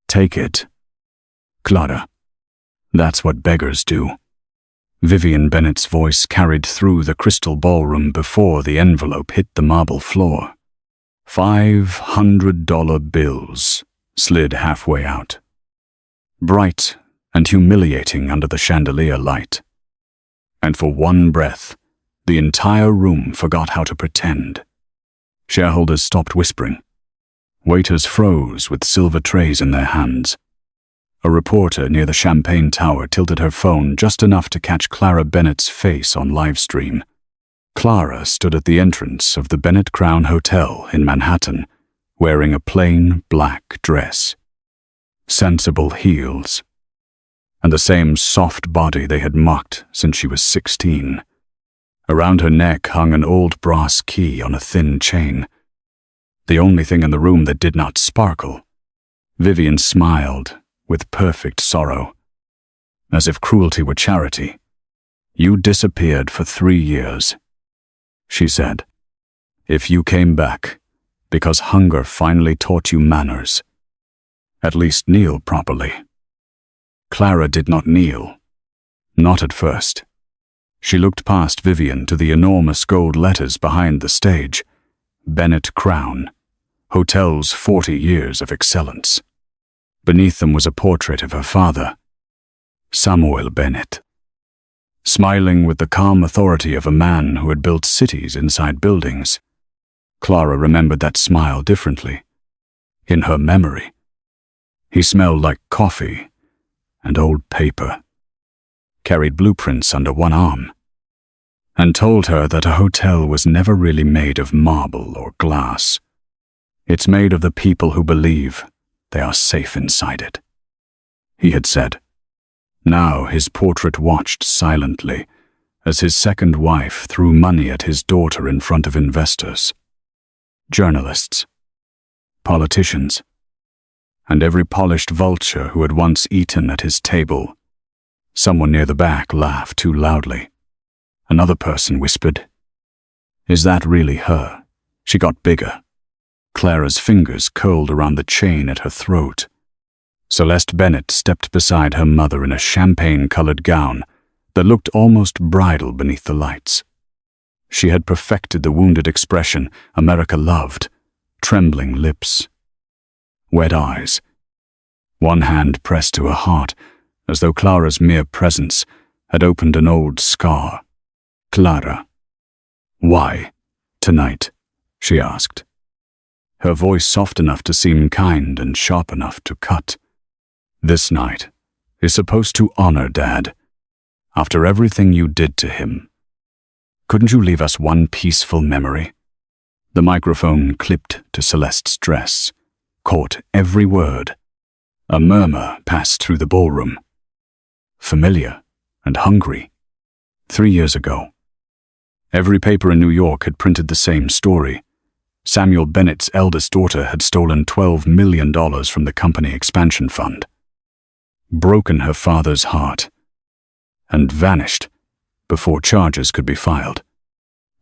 Take it. Clara. That's what beggars do. Vivian Bennett's voice carried through the crystal ballroom before the envelope hit the marble floor. $500 bills slid halfway out. Bright and humiliating under the chandelier light. And for one breath, the entire room forgot how to pretend. Shareholders stopped whispering. Waiters froze with silver trays in their hands. A reporter near the champagne tower tilted her phone just enough to catch Clara Bennett's face on livestream. Clara stood at the entrance of the Bennett Crown Hotel in Manhattan, wearing a plain black dress, sensible heels, and the same soft body they had mocked since she was 16. Around her neck hung an old brass key on a thin chain. The only thing in the room that did not sparkle. Vivian smiled with perfect sorrow, as if cruelty were charity. You disappeared for 3 years, she said. If you came back, because hunger finally taught you manners, at least kneel properly. Clara did not kneel. Not at first. She looked past Vivian to the enormous gold letters behind the stage. Bennett Crown, Hotel's 40 years of excellence. Beneath them was a portrait of her father, Samuel Bennett, smiling with the calm authority of a man who had built cities inside buildings. Clara remembered that smile differently. In her memory, he smelled like coffee and old paper, carried blueprints under one arm, and told her that a hotel was never really made of marble or glass. It's made of the people who believe they are safe inside it, he had said. Now his portrait watched silently as his second wife threw money at his daughter in front of investors, journalists, politicians, and every polished vulture who had once eaten at his table. Someone near the back laughed too loudly. Another person whispered, "Is that really her?" She got bigger. Clara's fingers curled around the chain at her throat. Celeste Bennett stepped beside her mother in a champagne-colored gown that looked almost bridal beneath the lights. She had perfected the wounded expression America loved, trembling lips, wet eyes, one hand pressed to her heart, as though Clara's mere presence had opened an old scar. "Clara, why tonight?" she asked, her voice soft enough to seem kind and sharp enough to cut. "This night is supposed to honor Dad. After everything you did to him, couldn't you leave us one peaceful memory?" The microphone clipped to Celeste's dress, caught every word. A murmur passed through the ballroom. Familiar and hungry. 3 years ago. Every paper in New York had printed the same story. Samuel Bennett's eldest daughter had stolen $12 million from the company expansion fund, broken her father's heart, and vanished before charges could be filed.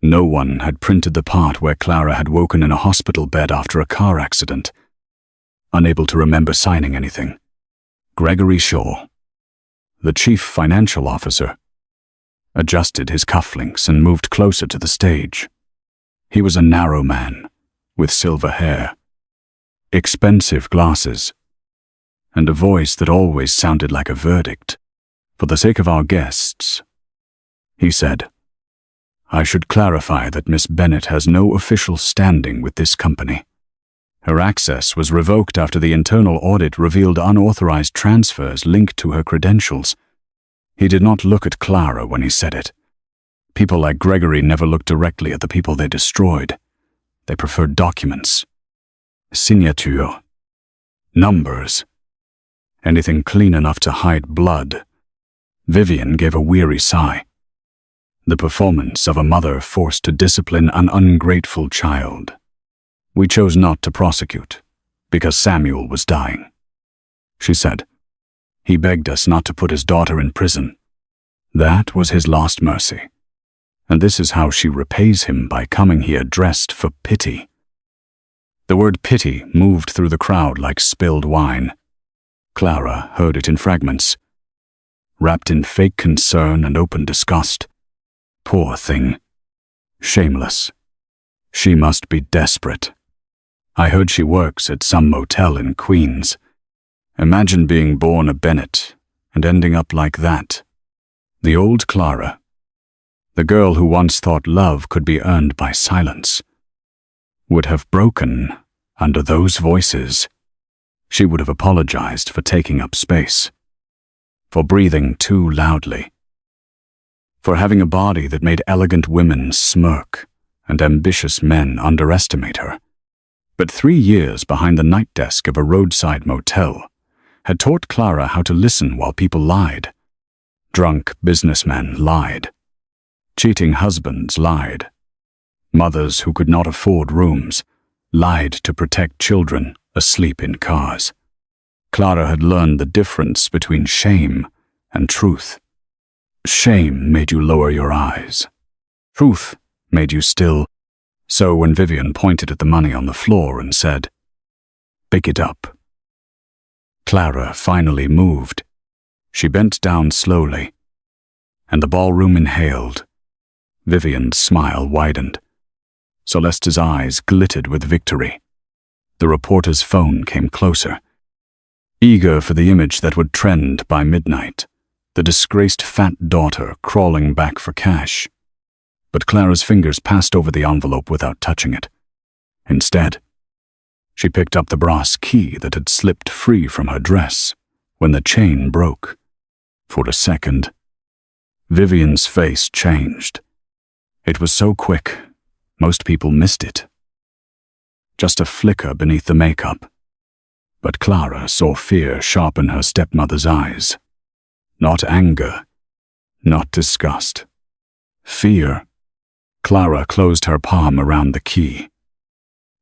No one had printed the part where Clara had woken in a hospital bed after a car accident, unable to remember signing anything. Gregory Shaw, the chief financial officer, adjusted his cufflinks and moved closer to the stage. He was a narrow man with silver hair, expensive glasses, and a voice that always sounded like a verdict. "For the sake of our guests," he said, "I should clarify that Miss Bennett has no official standing with this company. Her access was revoked after the internal audit revealed unauthorized transfers linked to her credentials." He did not look at Clara when he said it. People like Gregory never looked directly at the people they destroyed. They preferred documents, signature, numbers, anything clean enough to hide blood. Vivian gave a weary sigh. The performance of a mother forced to discipline an ungrateful child. "We chose not to prosecute because Samuel was dying," she said. "He begged us not to put his daughter in prison. That was his last mercy. And this is how she repays him by coming here dressed for pity." The word pity moved through the crowd like spilled wine. Clara heard it in fragments, wrapped in fake concern and open disgust. Poor thing. Shameless. She must be desperate. I heard she works at some motel in Queens. Imagine being born a Bennett and ending up like that. The old Clara. The girl who once thought love could be earned by silence. Would have broken under those voices. She would have apologized for taking up space. For breathing too loudly. For having a body that made elegant women smirk and ambitious men underestimate her. But 3 years behind the night desk of a roadside motel had taught Clara how to listen while people lied. Drunk businessmen lied. Cheating husbands lied. Mothers who could not afford rooms lied to protect children asleep in cars. Clara had learned the difference between shame and truth. Shame made you lower your eyes. Truth made you still. So when Vivian pointed at the money on the floor and said, "Pick it up," Clara finally moved. She bent down slowly, and the ballroom inhaled. Vivian's smile widened. Celeste's eyes glittered with victory. The reporter's phone came closer. Eager for the image that would trend by midnight, the disgraced fat daughter crawling back for cash. But Clara's fingers passed over the envelope without touching it. Instead, she picked up the brass key that had slipped free from her dress when the chain broke. For a second, Vivian's face changed. It was so quick, most people missed it. Just a flicker beneath the makeup. But Clara saw fear sharpen her stepmother's eyes. Not anger, not disgust. Fear. Clara closed her palm around the key,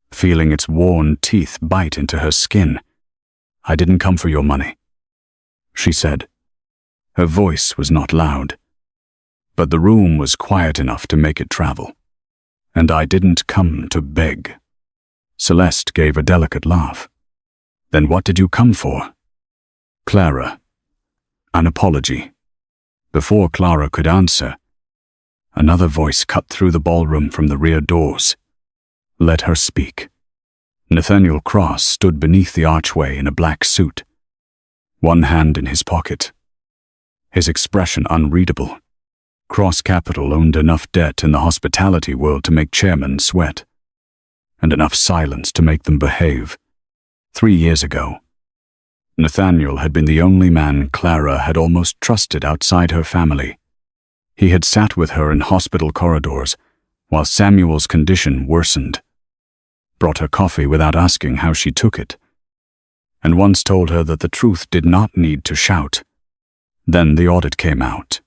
feeling its worn teeth bite into her skin. "I didn't come for your money," she said. Her voice was not loud, but the room was quiet enough to make it travel. "And I didn't come to beg." Celeste gave a delicate laugh. "Then what did you come for?" "Clara." An apology. Before Clara could answer, another voice cut through the ballroom from the rear doors. Let her speak. Nathaniel Cross stood beneath the archway in a black suit, one hand in his pocket, his expression unreadable. Cross Capital owned enough debt in the hospitality world to make chairmen sweat, and enough silence to make them behave. 3 years ago, Nathaniel had been the only man Clara had almost trusted outside her family. He had sat with her in hospital corridors while Samuel's condition worsened, brought her coffee without asking how she took it, and once told her that the truth did not need to shout. Then the audit came out.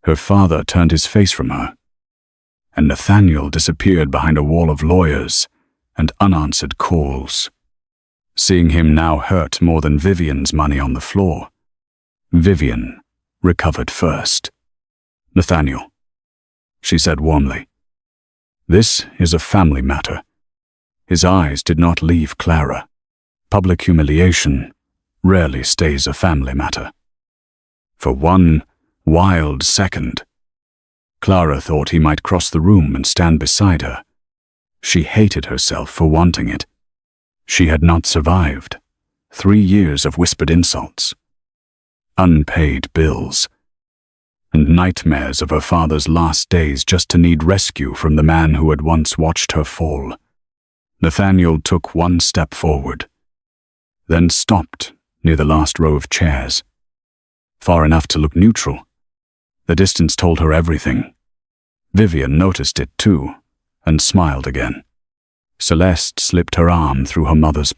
Her father turned his face from her, and Nathaniel disappeared behind a wall of lawyers and unanswered calls. Seeing him now hurt more than Vivian's money on the floor, Vivian recovered first. "Nathaniel," she said warmly, "this is a family matter." His eyes did not leave Clara. Public humiliation rarely stays a family matter. For one wild second, Clara thought he might cross the room and stand beside her. She hated herself for wanting it. She had not survived 3 years of whispered insults, unpaid bills, and nightmares of her father's last days just to need rescue from the man who had once watched her fall. Nathaniel took one step forward, then stopped near the last row of chairs, far enough to look neutral. The distance told her everything. Vivian noticed it too, and smiled again. Celeste slipped her arm through her mother's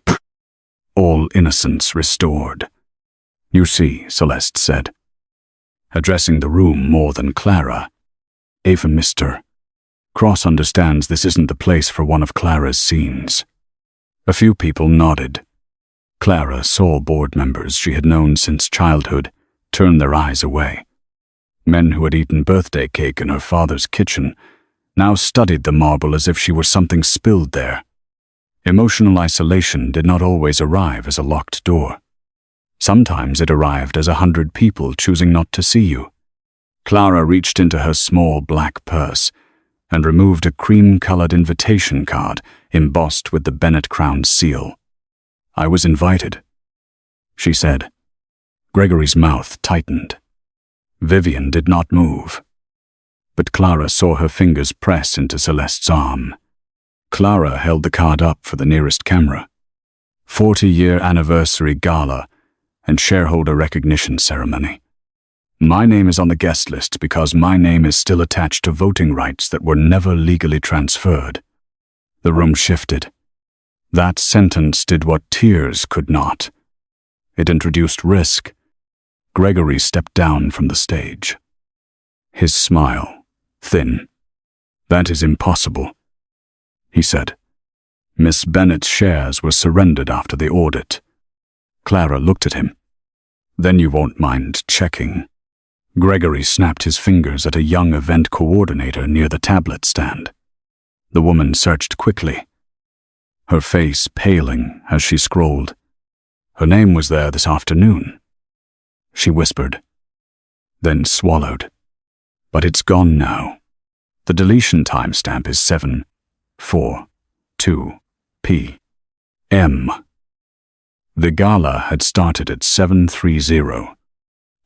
all innocence restored. "You see," Celeste said, addressing the room more than Clara. "Ava, Mr. Cross understands this isn't the place for one of Clara's scenes." A few people nodded. Clara saw board members she had known since childhood turn their eyes away. Men who had eaten birthday cake in her father's kitchen now studied the marble as if she were something spilled there. Emotional isolation did not always arrive as a locked door. Sometimes it arrived as 100 people choosing not to see you. Clara reached into her small black purse and removed a cream-colored invitation card embossed with the Bennett Crown seal. "I was invited," she said. Gregory's mouth tightened. Vivian did not move, but Clara saw her fingers press into Celeste's arm. Clara held the card up for the nearest camera. 40-year anniversary gala and shareholder recognition ceremony. "My name is on the guest list because my name is still attached to voting rights that were never legally transferred." The room shifted. That sentence did what tears could not. It introduced risk. Gregory stepped down from the stage. His smile, thin. "That is impossible," he said. "Miss Bennett's shares were surrendered after the audit." Clara looked at him. "Then you won't mind checking." Gregory snapped his fingers at a young event coordinator near the tablet stand. The woman searched quickly, her face paling as she scrolled. "Her name was there this afternoon," she whispered, then swallowed. "But it's gone now. The deletion timestamp is 7:42 p.m. The gala had started at 7:30.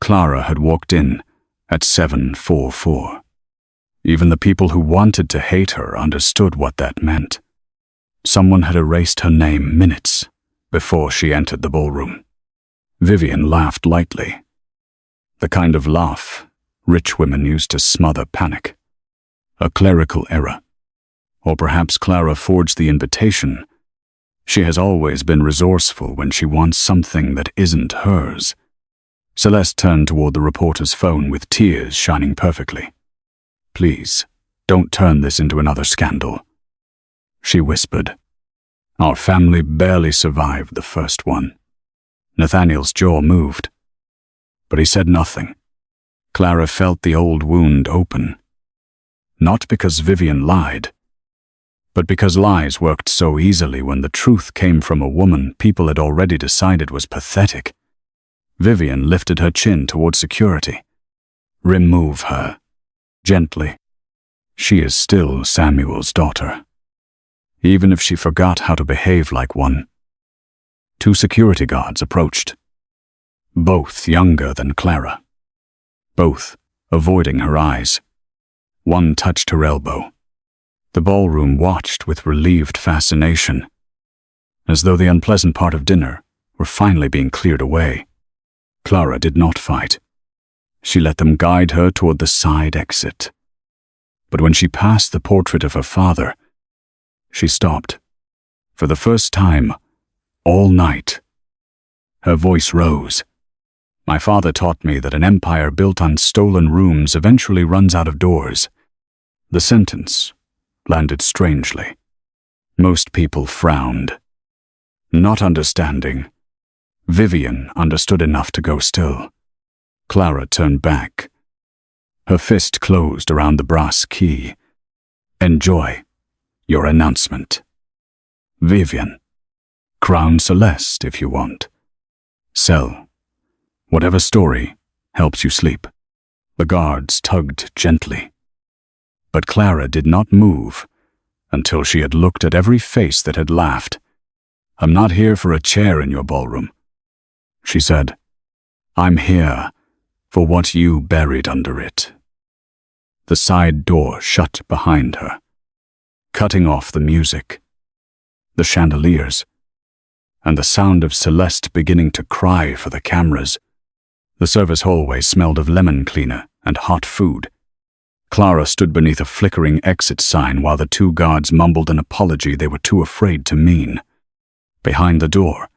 Clara had walked in at 7:44. Even the people who wanted to hate her understood what that meant. Someone had erased her name minutes before she entered the ballroom. Vivian laughed lightly, the kind of laugh rich women use to smother panic. A clerical error. Or perhaps Clara forged the invitation. She has always been resourceful when she wants something that isn't hers. Celeste turned toward the reporter's phone with tears shining perfectly. "Please, don't turn this into another scandal," she whispered. "Our family barely survived the first one." Nathaniel's jaw moved, but he said nothing. Clara felt the old wound open. Not because Vivian lied, but because lies worked so easily when the truth came from a woman people had already decided was pathetic. Vivian lifted her chin toward security. "Remove her. Gently. She is still Samuel's daughter. Even if she forgot how to behave like one." Two security guards approached, both younger than Clara, both avoiding her eyes. One touched her elbow. The ballroom watched with relieved fascination, as though the unpleasant part of dinner were finally being cleared away. Clara did not fight. She let them guide her toward the side exit. But when she passed the portrait of her father, she stopped. For the first time, all night. Her voice rose. "My father taught me that an empire built on stolen rooms eventually runs out of doors." The sentence landed strangely. Most people frowned, not understanding. Vivian understood enough to go still. Clara turned back. Her fist closed around the brass key. "Enjoy your announcement. Vivian. Crown Celeste if you want. Sell whatever story helps you sleep." The guards tugged gently. But Clara did not move until she had looked at every face that had laughed. "I'm not here for a chair in your ballroom," she said. "I'm here for what you buried under it." The side door shut behind her, cutting off the music, the chandeliers, and the sound of Celeste beginning to cry for the cameras. The service hallway smelled of lemon cleaner and hot food. Clara stood beneath a flickering exit sign while the two guards mumbled an apology they were too afraid to mean. Behind the door,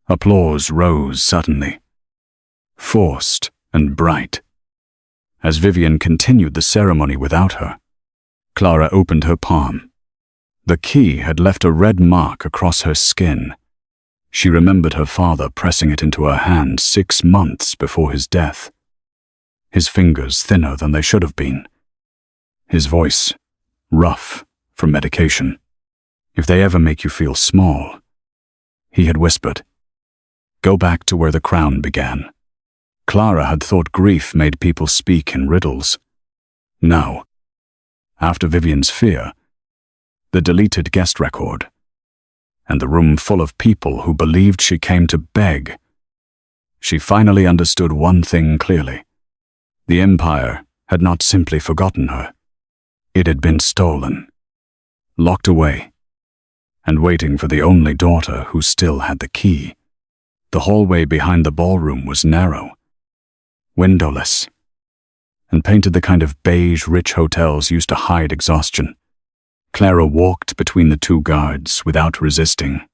applause rose suddenly, forced and bright. As Vivian continued the ceremony without her, Clara opened her palm. The key had left a red mark across her skin. She remembered her father pressing it into her hand 6 months before his death. His fingers thinner than they should have been. His voice rough from medication. "If they ever make you feel small," he had whispered, Go back to where the crown began. Clara had thought grief made people speak in riddles. Now, after Vivian's fear, the deleted guest record, and the room full of people who believed she came to beg, she finally understood one thing clearly. The Empire had not simply forgotten her. It had been stolen, locked away, and waiting for the only daughter who still had the key. The hallway behind the ballroom was narrow, windowless, and painted the kind of beige rich hotels used to hide exhaustion. Clara walked between the two guards without resisting.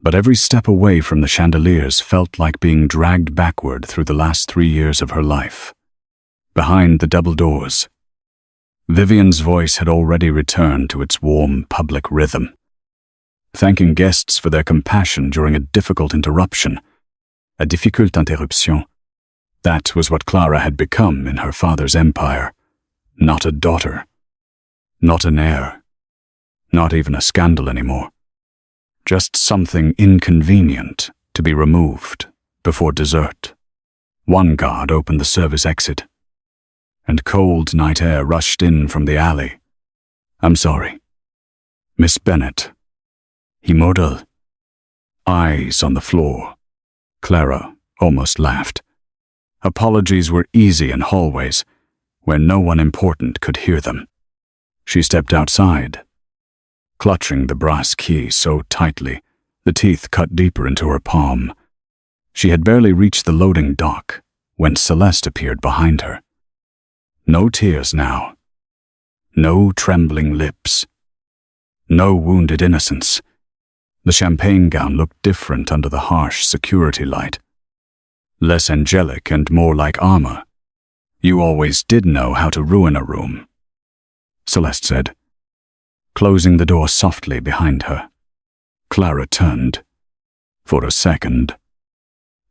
But every step away from the chandeliers felt like being dragged backward through the last 3 years of her life. Behind the double doors, Vivian's voice had already returned to its warm public rhythm, thanking guests for their compassion during a difficult interruption, a difficult interruption. That was what Clara had become in her father's empire. Not a daughter, not an heir, not even a scandal anymore. Just something inconvenient to be removed before dessert. One guard opened the service exit, and cold night air rushed in from the alley. "I'm sorry, Miss Bennet," he muttered. Eyes on the floor. Clara almost laughed. Apologies were easy in hallways where no one important could hear them. She stepped outside, clutching the brass key so tightly the teeth cut deeper into her palm. She had barely reached the loading dock when Celeste appeared behind her. No tears now. No trembling lips. No wounded innocence. The champagne gown looked different under the harsh security light. Less angelic and more like armor. "You always did know how to ruin a room," Celeste said, closing the door softly behind her. Clara turned. For a second.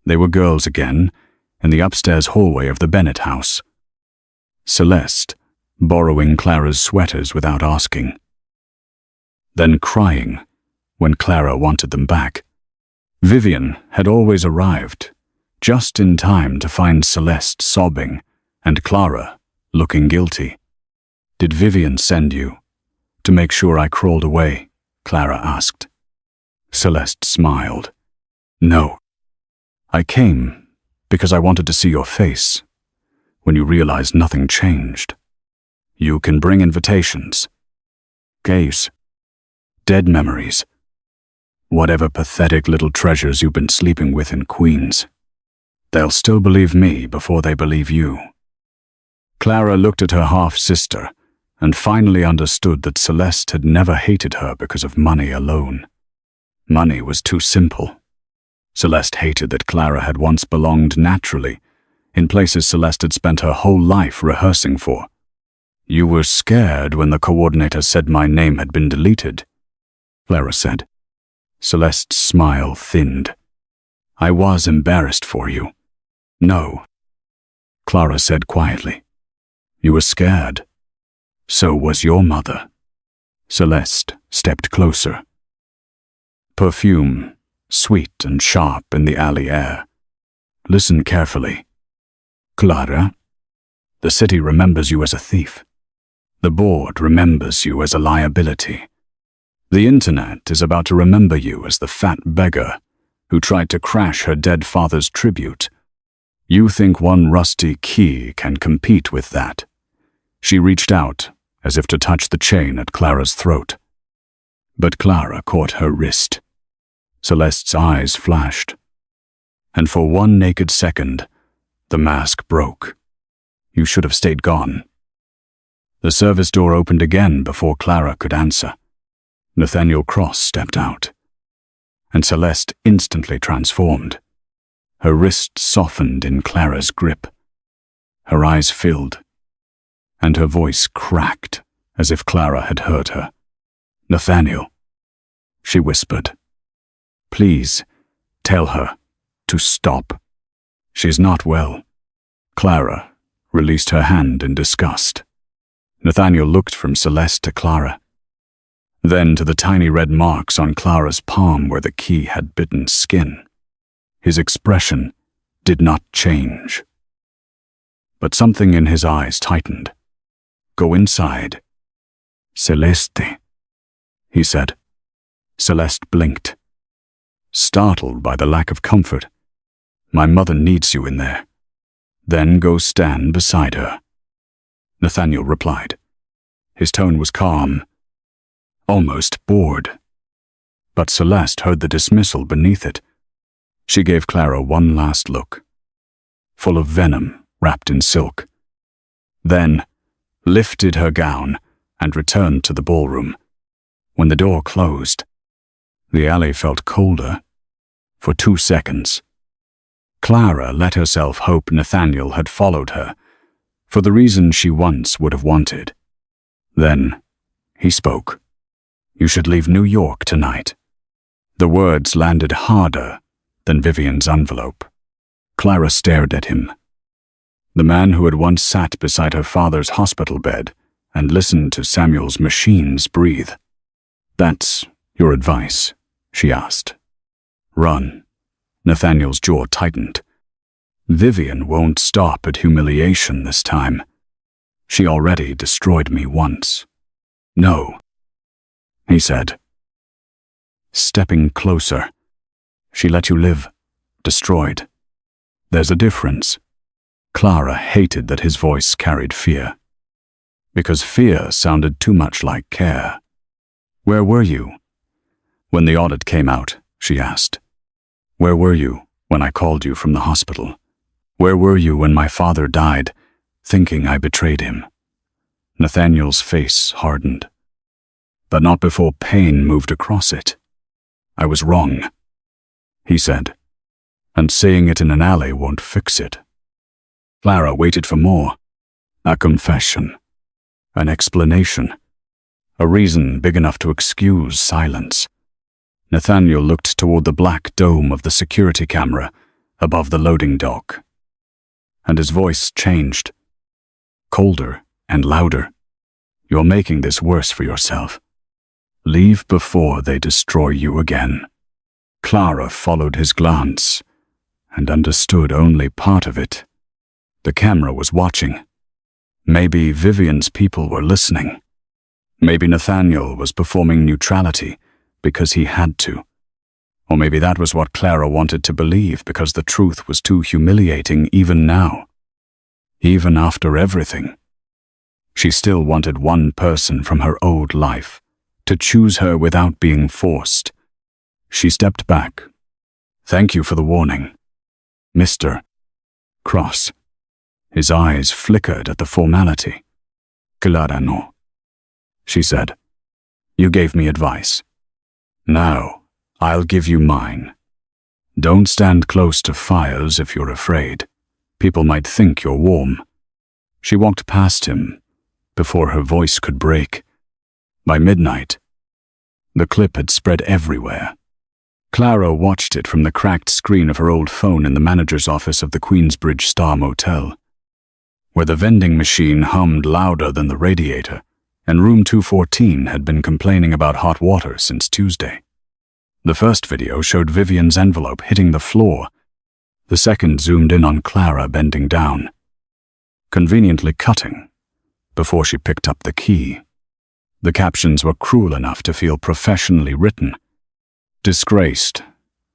They were girls again, in the upstairs hallway of the Bennet house. Celeste, borrowing Clara's sweaters without asking. Then crying when Clara wanted them back. Vivian had always arrived, just in time to find Celeste sobbing and Clara looking guilty. "Did Vivian send you to make sure I crawled away?" Clara asked. Celeste smiled. "No. I came because I wanted to see your face when you realized nothing changed. You can bring invitations, gays, dead memories, whatever pathetic little treasures you've been sleeping with in Queens. They'll still believe me before they believe you." Clara looked at her half-sister and finally understood that Celeste had never hated her because of money alone. Money was too simple. Celeste hated that Clara had once belonged naturally, in places Celeste had spent her whole life rehearsing for. "You were scared when the coordinator said my name had been deleted," Clara said. Celeste's smile thinned. "I was embarrassed for you." "No," Clara said quietly. "You were scared. So was your mother." Celeste stepped closer. Perfume, sweet and sharp in the alley air. "Listen carefully. Clara, the city remembers you as a thief. The board remembers you as a liability. The internet is about to remember you as the fat beggar who tried to crash her dead father's tribute. You think one rusty key can compete with that." She reached out as if to touch the chain at Clara's throat. But Clara caught her wrist. Celeste's eyes flashed, and for one naked second, the mask broke. "You should have stayed gone." The service door opened again before Clara could answer. Nathaniel Cross stepped out, and Celeste instantly transformed. Her wrist softened in Clara's grip. Her eyes filled, and her voice cracked as if Clara had heard her. "Nathaniel," she whispered. "Please, tell her to stop. She's not well." Clara released her hand in disgust. Nathaniel looked from Celeste to Clara, then to the tiny red marks on Clara's palm where the key had bitten skin. His expression did not change. But something in his eyes tightened. "Go inside." "Celeste," he said. Celeste blinked, startled by the lack of comfort. "My mother needs you in there." "Then go stand beside her," Nathaniel replied. His tone was calm, almost bored. But Celeste heard the dismissal beneath it. She gave Clara one last look, full of venom wrapped in silk, then lifted her gown and returned to the ballroom. When the door closed, the alley felt colder for 2 seconds. Clara let herself hope Nathaniel had followed her for the reason she once would have wanted. Then he spoke. "You should leave New York tonight." The words landed harder than Vivian's envelope. Clara stared at him. The man who had once sat beside her father's hospital bed and listened to Samuel's machines breathe. "That's your advice?" she asked. "Run." Nathaniel's jaw tightened. Vivian won't stop at humiliation this time. She already destroyed me once. "No," he said, stepping closer. "She let you live, destroyed. There's a difference." Clara hated that his voice carried fear, because fear sounded too much like care. "Where were you when the audit came out?" she asked. "Where were you when I called you from the hospital? Where were you when my father died, thinking I betrayed him?" Nathaniel's face hardened, but not before pain moved across it. "I was wrong," he said, "and saying it in an alley won't fix it." Clara waited for more. A confession, an explanation, a reason big enough to excuse silence. Nathaniel looked toward the black dome of the security camera above the loading dock, and his voice changed, colder and louder. "You're making this worse for yourself. Leave before they destroy you again." Clara followed his glance and understood only part of it. The camera was watching. Maybe Vivian's people were listening. Maybe Nathaniel was performing neutrality because he had to. Or maybe that was what Clara wanted to believe because the truth was too humiliating even now. Even after everything. She still wanted one person from her old life to choose her without being forced. She stepped back. "Thank you for the warning, Mr. Cross." His eyes flickered at the formality. "Clara no," she said. "You gave me advice. Now, I'll give you mine. Don't stand close to fires if you're afraid. People might think you're warm." She walked past him before her voice could break. By midnight, the clip had spread everywhere. Clara watched it from the cracked screen of her old phone in the manager's office of the Queensbridge Star Motel, where the vending machine hummed louder than the radiator, and room 214 had been complaining about hot water since Tuesday. The first video showed Vivian's envelope hitting the floor. The second zoomed in on Clara bending down, conveniently cutting before she picked up the key. The captions were cruel enough to feel professionally written. "Disgraced.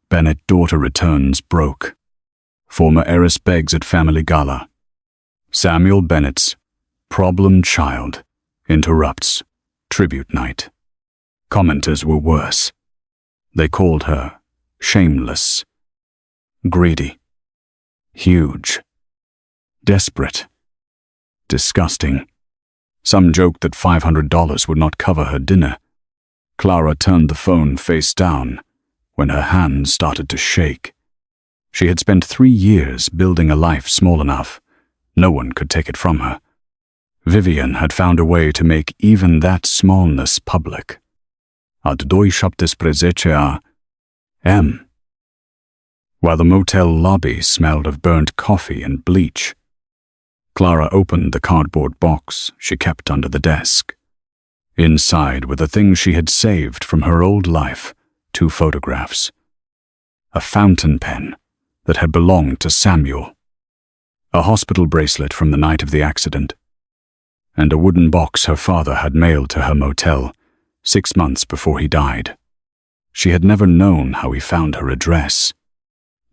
Bennett daughter returns broke. Former heiress begs at family gala. Samuel Bennett's problem child interrupts tribute night." Commenters were worse. They called her shameless, greedy, huge, desperate, disgusting. Some joked that $500 would not cover her dinner. Clara turned the phone face down when her hands started to shake. She had spent 3 years building a life small enough no one could take it from her. Vivian had found a way to make even that smallness public. Ad 2:17 a.m. While the motel lobby smelled of burnt coffee and bleach, Clara opened the cardboard box she kept under the desk. Inside were the things she had saved from her old life, 2 photographs. A fountain pen that had belonged to Samuel, a hospital bracelet from the night of the accident, and a wooden box her father had mailed to her motel 6 months before he died. She had never known how he found her address.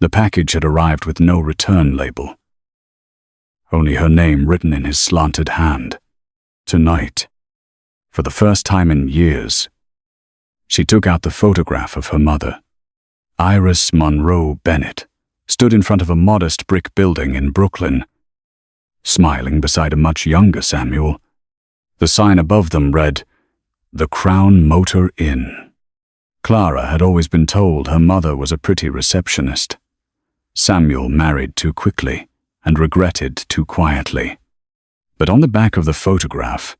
The package had arrived with no return label, only her name written in his slanted hand. Tonight, for the first time in years, she took out the photograph of her mother. Iris Monroe Bennett stood in front of a modest brick building in Brooklyn, smiling beside a much younger Samuel. The sign above them read, "The Crown Motor Inn." Clara had always been told her mother was a pretty receptionist. Samuel married too quickly and regretted too quietly. But on the back of the photograph,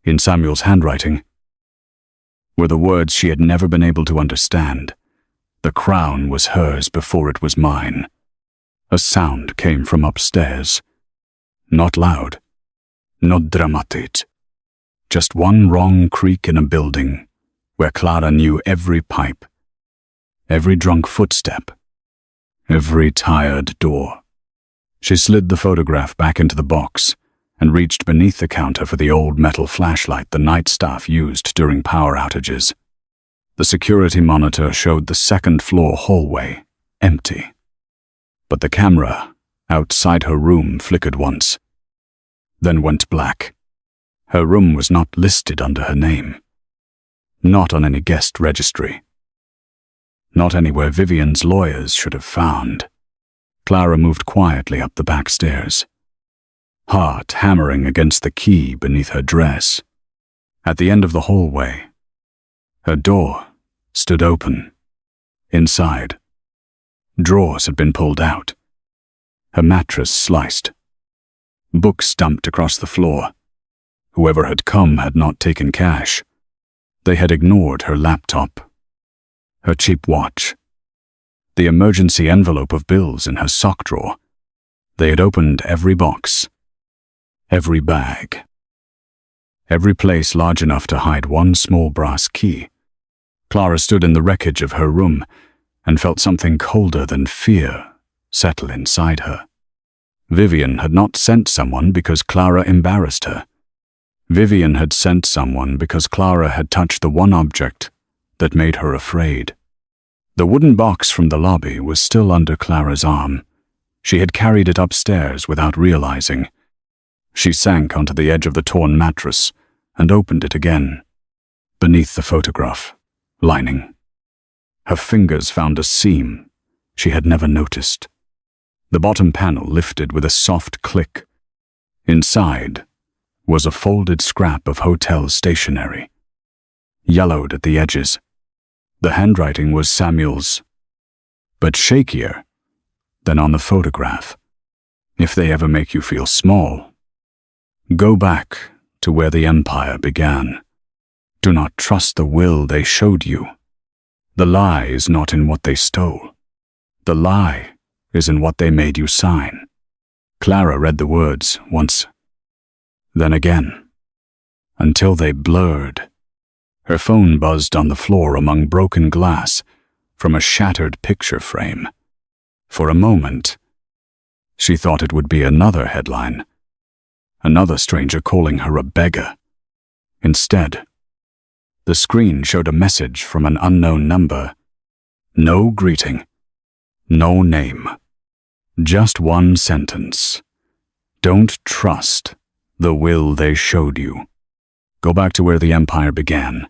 in Samuel's handwriting, were the words she had never been able to understand. The crown was hers before it was mine. A sound came from upstairs. Not loud, not dramatic. Just one wrong creak in a building where Clara knew every pipe, every drunk footstep, every tired door. She slid the photograph back into the box and reached beneath the counter for the old metal flashlight the night staff used during power outages. The security monitor showed the second-floor hallway empty, but the camera outside her room flickered once, then went black. Her room was not listed under her name, not on any guest registry, not anywhere Vivian's lawyers should have found. Clara moved quietly up the back stairs, heart hammering against the key beneath her dress. At the end of the hallway, her door stood open. Inside, drawers had been pulled out, her mattress sliced, books dumped across the floor. Whoever had come had not taken cash. They had ignored her laptop, her cheap watch, the emergency envelope of bills in her sock drawer. They had opened every box, every bag, every place large enough to hide one small brass key. Clara stood in the wreckage of her room and felt something colder than fear settle inside her. Vivian had not sent someone because Clara embarrassed her. Vivian had sent someone because Clara had touched the one object that made her afraid. The wooden box from the lobby was still under Clara's arm. She had carried it upstairs without realizing. She sank onto the edge of the torn mattress and opened it again. Beneath the photograph lining, her fingers found a seam she had never noticed. The bottom panel lifted with a soft click. Inside was a folded scrap of hotel stationery, yellowed at the edges. The handwriting was Samuel's, but shakier than on the photograph. If they ever make you feel small, go back to where the empire began. Do not trust the will they showed you. The lie is not in what they stole. The lie is in what they made you sign. Clara read the words once, then again, until they blurred. Her phone buzzed on the floor among broken glass from a shattered picture frame. For a moment, she thought it would be another headline, another stranger calling her a beggar. Instead, the screen showed a message from an unknown number. No greeting, no name, just one sentence. Don't trust the will they showed you. Go back to where the empire began.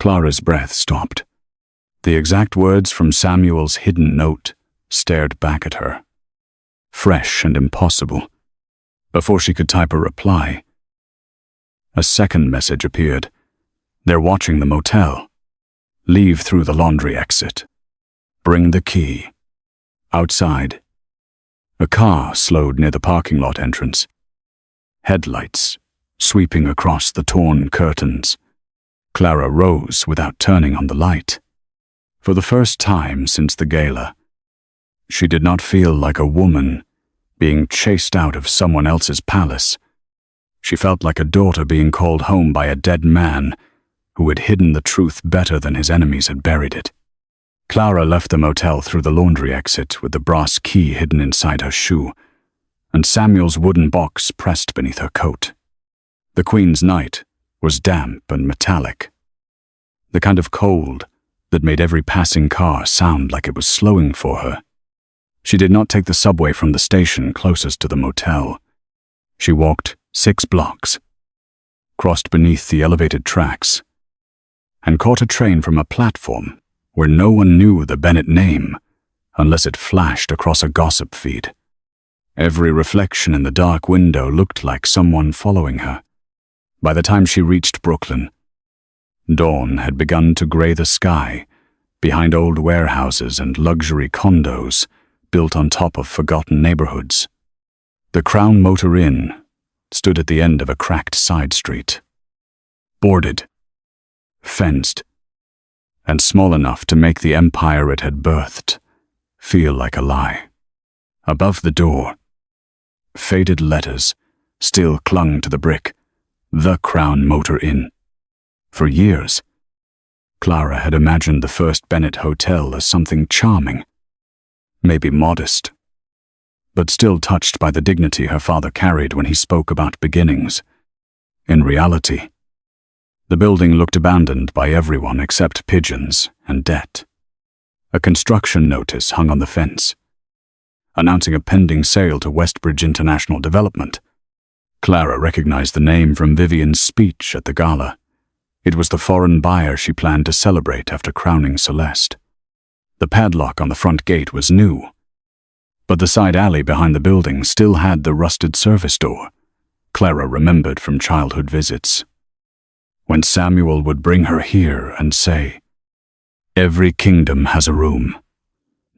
Clara's breath stopped. The exact words from Samuel's hidden note stared back at her, fresh and impossible. Before she could type a reply, a second message appeared. They're watching the motel. Leave through the laundry exit. Bring the key. Outside, a car slowed near the parking lot entrance, headlights sweeping across the torn curtains. Clara rose without turning on the light. For the first time since the gala, she did not feel like a woman being chased out of someone else's palace. She felt like a daughter being called home by a dead man who had hidden the truth better than his enemies had buried it. Clara left the motel through the laundry exit with the brass key hidden inside her shoe, and Samuel's wooden box pressed beneath her coat. The Queen's night was damp and metallic, the kind of cold that made every passing car sound like it was slowing for her. She did not take the subway from the station closest to the motel. She walked 6 blocks, crossed beneath the elevated tracks, and caught a train from a platform where no one knew the Bennett name unless it flashed across a gossip feed. Every reflection in the dark window looked like someone following her. By the time she reached Brooklyn, dawn had begun to gray the sky behind old warehouses and luxury condos built on top of forgotten neighborhoods. The Crown Motor Inn stood at the end of a cracked side street, boarded, fenced, and small enough to make the empire it had birthed feel like a lie. Above the door, faded letters still clung to the brick, "The Crown Motor Inn." For years, Clara had imagined the First Bennett Hotel as something charming, maybe modest, but still touched by the dignity her father carried when he spoke about beginnings. In reality, the building looked abandoned by everyone except pigeons and debt. A construction notice hung on the fence, announcing a pending sale to Westbridge International Development. Clara recognized the name from Vivian's speech at the gala. It was the foreign buyer she planned to celebrate after crowning Celeste. The padlock on the front gate was new, but the side alley behind the building still had the rusted service door Clara remembered from childhood visits. When Samuel would bring her here and say, "Every kingdom has a room.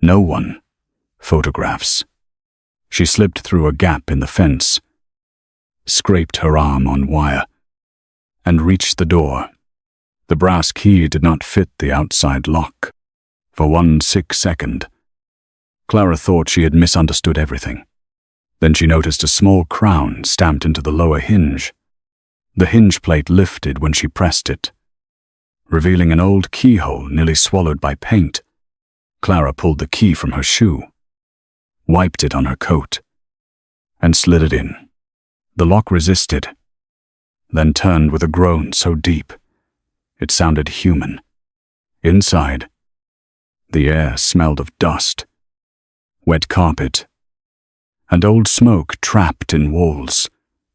No one, photographs." She slipped through a gap in the fence, scraped her arm on wire, and reached the door. The brass key did not fit the outside lock. For 1 sick second, Clara thought she had misunderstood everything. Then she noticed a small crown stamped into the lower hinge. The hinge plate lifted when she pressed it, revealing an old keyhole nearly swallowed by paint. Clara pulled the key from her shoe, wiped it on her coat, and slid it in. The lock resisted, then turned with a groan so deep it sounded human. Inside, the air smelled of dust, wet carpet, and old smoke trapped in walls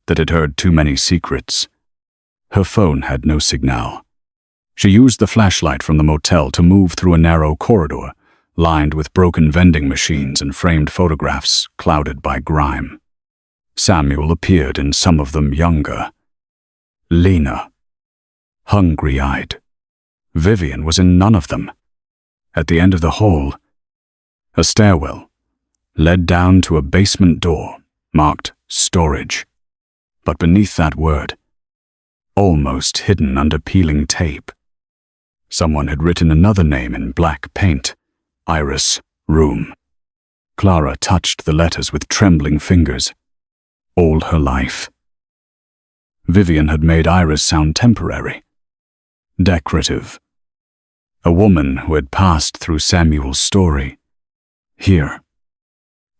that had heard too many secrets. Her phone had no signal. She used the flashlight from the motel to move through a narrow corridor lined with broken vending machines and framed photographs clouded by grime. Samuel appeared in some of them younger, leaner, hungry-eyed. Vivian was in none of them. At the end of the hall, a stairwell led down to a basement door marked storage. But beneath that word, almost hidden under peeling tape, someone had written another name in black paint, Iris Room. Clara touched the letters with trembling fingers. All her life, Vivian had made Iris sound temporary, decorative. A woman who had passed through Samuel's story. Here,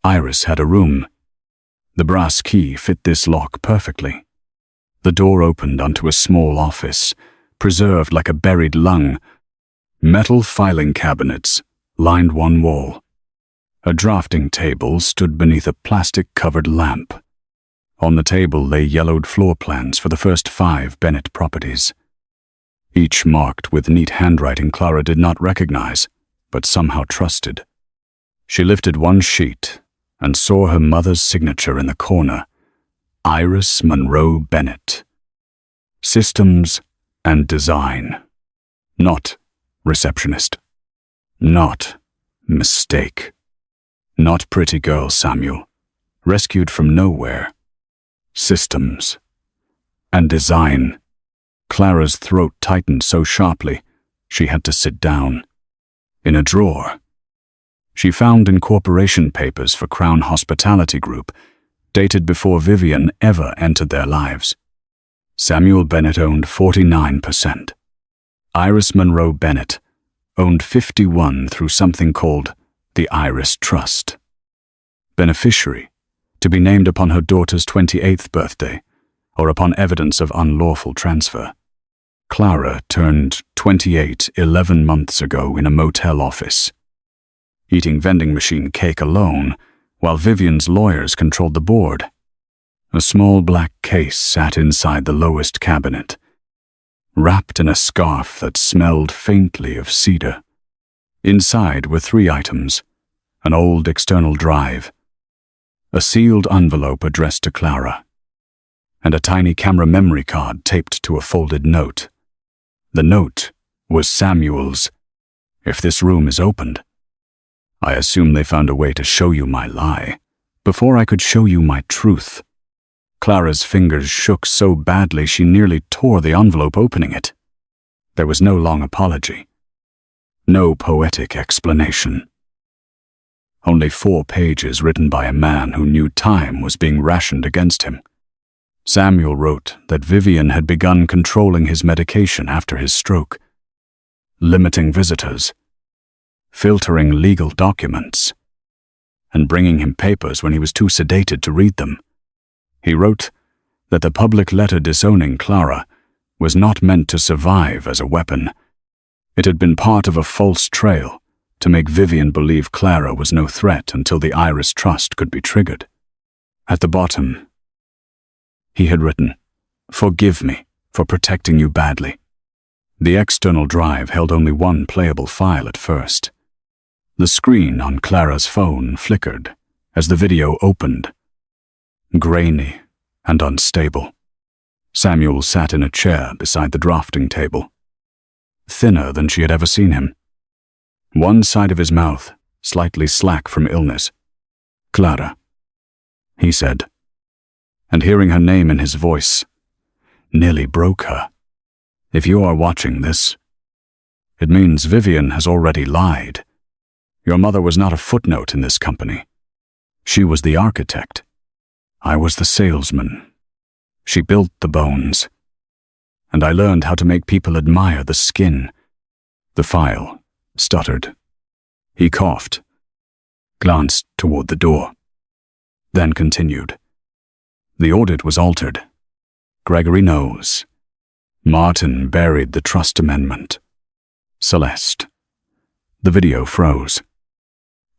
Iris had a room. The brass key fit this lock perfectly. The door opened onto a small office, preserved like a buried lung. Metal filing cabinets lined one wall. A drafting table stood beneath a plastic-covered lamp. On the table lay yellowed floor plans for the first 5 Bennett properties, each marked with neat handwriting Clara did not recognize, but somehow trusted. She lifted one sheet and saw her mother's signature in the corner, Iris Monroe Bennett. Systems and design. Not receptionist. Not mistake. Not pretty girl Samuel, rescued from nowhere. Systems and design. Clara's throat tightened so sharply she had to sit down. In a drawer, she found incorporation papers for Crown Hospitality Group, dated before Vivian ever entered their lives. Samuel Bennett owned 49%. Iris Monroe Bennett owned 51 through something called the Iris Trust. Beneficiary, to be named upon her daughter's 28th birthday or upon evidence of unlawful transfer. Clara turned 28 11 months ago in a motel office, eating vending machine cake alone while Vivian's lawyers controlled the board. A small black case sat inside the lowest cabinet, wrapped in a scarf that smelled faintly of cedar. Inside were 3 items: an old external drive, a sealed envelope addressed to Clara, and a tiny camera memory card taped to a folded note. The note was Samuel's. "If this room is opened, I assume they found a way to show you my lie before I could show you my truth." Clara's fingers shook so badly she nearly tore the envelope opening it. There was no long apology, no poetic explanation. Only 4 pages written by a man who knew time was being rationed against him. Samuel wrote that Vivian had begun controlling his medication after his stroke, limiting visitors, filtering legal documents, and bringing him papers when he was too sedated to read them. He wrote that the public letter disowning Clara was not meant to survive as a weapon. It had been part of a false trail to make Vivian believe Clara was no threat until the Iris Trust could be triggered. At the bottom, he had written, "Forgive me for protecting you badly." The external drive held only 1 playable file at first. The screen on Clara's phone flickered as the video opened, grainy and unstable. Samuel sat in a chair beside the drafting table, thinner than she had ever seen him. One side of his mouth slightly slack from illness. "Clara," he said, and hearing her name in his voice nearly broke her. "If you are watching this, it means Vivian has already lied. Your mother was not a footnote in this company. She was the architect. I was the salesman. She built the bones, and I learned how to make people admire the skin." The file stuttered. He coughed, glanced toward the door, then continued. "The audit was altered. Gregory knows. Martin buried the trust amendment. Celeste." The video froze,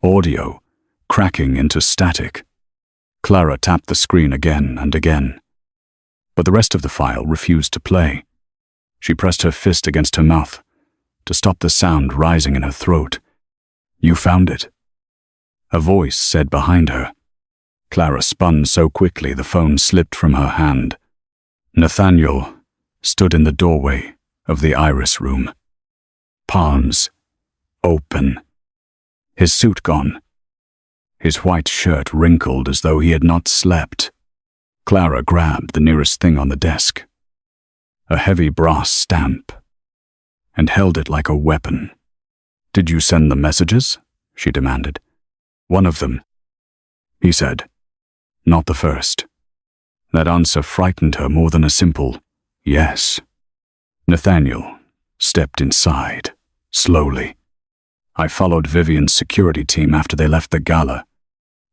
audio cracking into static. Clara tapped the screen again and again, but the rest of the file refused to play. She pressed her fist against her mouth to stop the sound rising in her throat. "You found it," a voice said behind her. Clara spun so quickly the phone slipped from her hand. Nathaniel stood in the doorway of the Iris room, palms open, his suit gone, his white shirt wrinkled as though he had not slept. Clara grabbed the nearest thing on the desk, a heavy brass stamp, and held it like a weapon. "Did you send the messages?" she demanded. "One of them," he said. "Not the first." That answer frightened her more than a simple yes. Nathaniel stepped inside, slowly. "I followed Vivian's security team after they left the gala.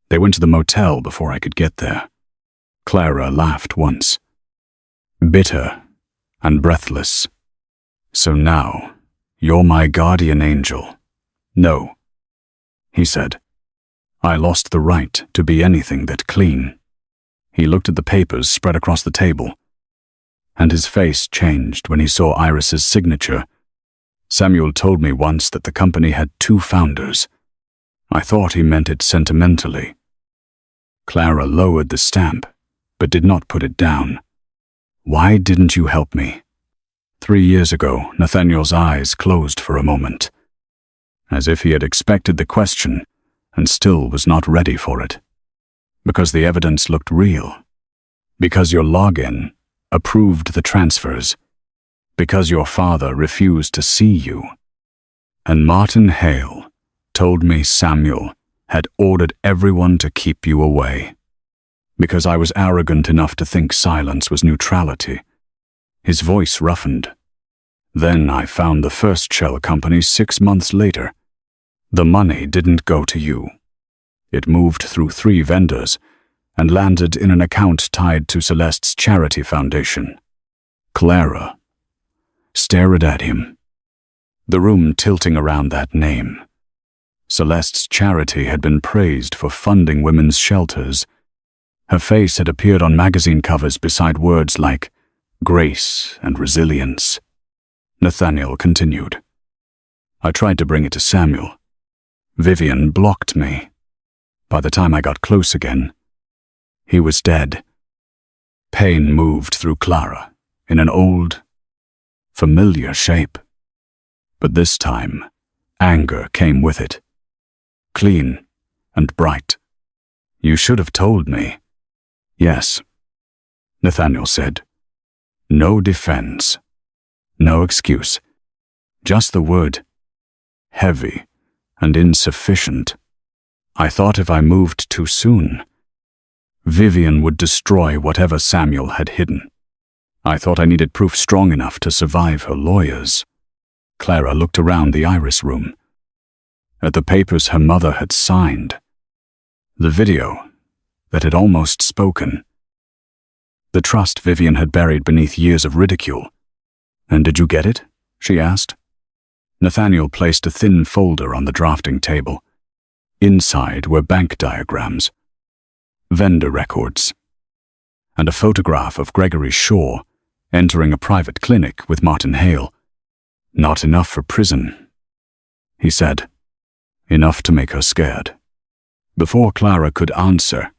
They went to the motel before I could get there." Clara laughed once, bitter and breathless. "So now, you're my guardian angel." "No," he said. "I lost the right to be anything but clean." He looked at the papers spread across the table, and his face changed when he saw Iris's signature. "Samuel told me once that the company had 2 founders. I thought he meant it sentimentally." Clara lowered the stamp, but did not put it down. "Why didn't you help me?" 3 years ago, Nathaniel's eyes closed for a moment, as if he had expected the question and still was not ready for it. "Because the evidence looked real. Because your login approved the transfers. Because your father refused to see you. And Martin Hale told me Samuel had ordered everyone to keep you away. Because I was arrogant enough to think silence was neutrality." His voice roughened. Then I found the first shell company 6 months later. The money didn't go to you. It moved through 3 vendors and landed in an account tied to Celeste's charity foundation. Clara stared at him, the room tilting around that name. Celeste's charity had been praised for funding women's shelters. Her face had appeared on magazine covers beside words like grace and resilience. Nathaniel continued. I tried to bring it to Samuel. Vivian blocked me. By the time I got close again, he was dead. Pain moved through Clara in an old, familiar shape. But this time, anger came with it. Clean and bright. You should have told me. Yes, Nathaniel said. No defense. No excuse. Just the word heavy and insufficient. I thought if I moved too soon, Vivian would destroy whatever Samuel had hidden. I thought I needed proof strong enough to survive her lawyers. Clara looked around the Iris room, at the papers her mother had signed, the video that had almost spoken, the trust Vivian had buried beneath years of ridicule. And did you get it? She asked. Nathaniel placed a thin folder on the drafting table. Inside were bank diagrams, vendor records, and a photograph of Gregory Shaw entering a private clinic with Martin Hale. Not enough for prison, he said. Enough to make her scared. Before Clara could answer,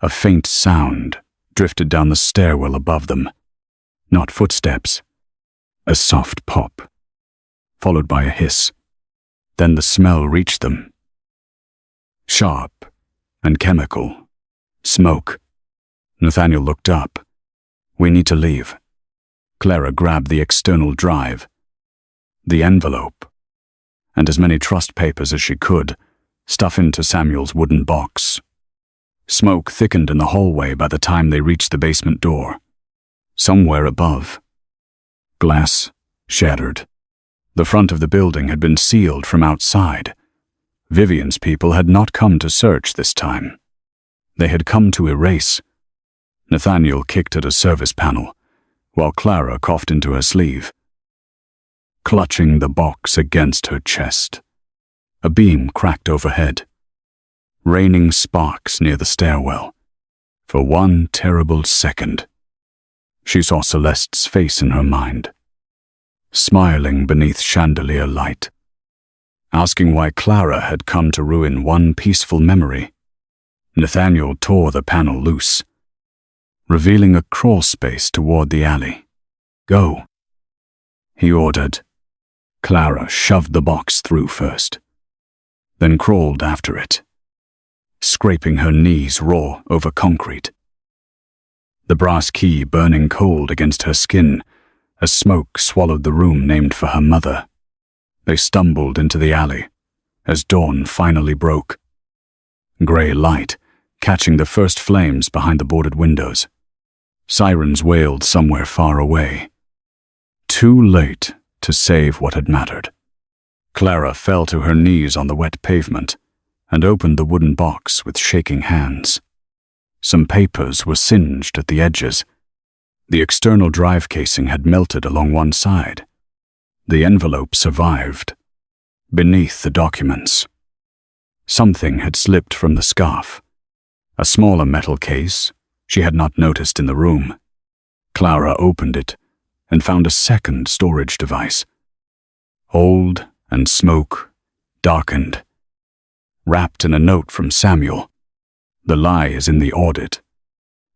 a faint sound drifted down the stairwell above them. Not footsteps. A soft pop, followed by a hiss. Then the smell reached them. Sharp and chemical. Smoke. Nathaniel looked up. We need to leave. Clara grabbed the external drive, the envelope, and as many trust papers as she could stuff into Samuel's wooden box. Smoke thickened in the hallway by the time they reached the basement door. Somewhere above, glass shattered. The front of the building had been sealed from outside. Vivian's people had not come to search this time. They had come to erase. Nathaniel kicked at a service panel, while Clara coughed into her sleeve. Clutching the box against her chest, a beam cracked overhead, raining sparks near the stairwell. For one terrible second, she saw Celeste's face in her mind, smiling beneath chandelier light, asking why Clara had come to ruin one peaceful memory. Nathaniel tore the panel loose, revealing a crawl space toward the alley. Go, he ordered. Clara shoved the box through first, then crawled after it, scraping her knees raw over concrete. The brass key burning cold against her skin as smoke swallowed the room named for her mother. They stumbled into the alley as dawn finally broke. Gray light catching the first flames behind the boarded windows. Sirens wailed somewhere far away. Too late to save what had mattered. Clara fell to her knees on the wet pavement and opened the wooden box with shaking hands. Some papers were singed at the edges. The external drive casing had melted along one side. The envelope survived. Beneath the documents, something had slipped from the scarf. A smaller metal case she had not noticed in the room. Clara opened it and found a second storage device. Old and smoke darkened. Wrapped in a note from Samuel. The lie is in the audit.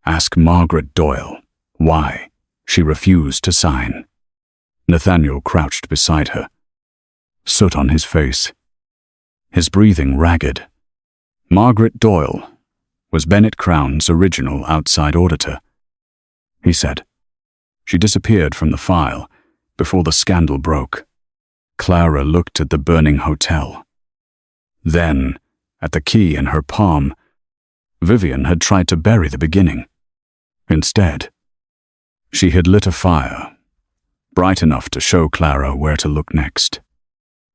Ask Margaret Doyle why she refused to sign. Nathaniel crouched beside her, soot on his face, his breathing ragged. Margaret Doyle was Bennett Crown's original outside auditor, he said. She disappeared from the file before the scandal broke. Clara looked at the burning hotel. Then, at the key in her palm, Vivian had tried to bury the beginning. Instead, she had lit a fire bright enough to show Clara where to look next.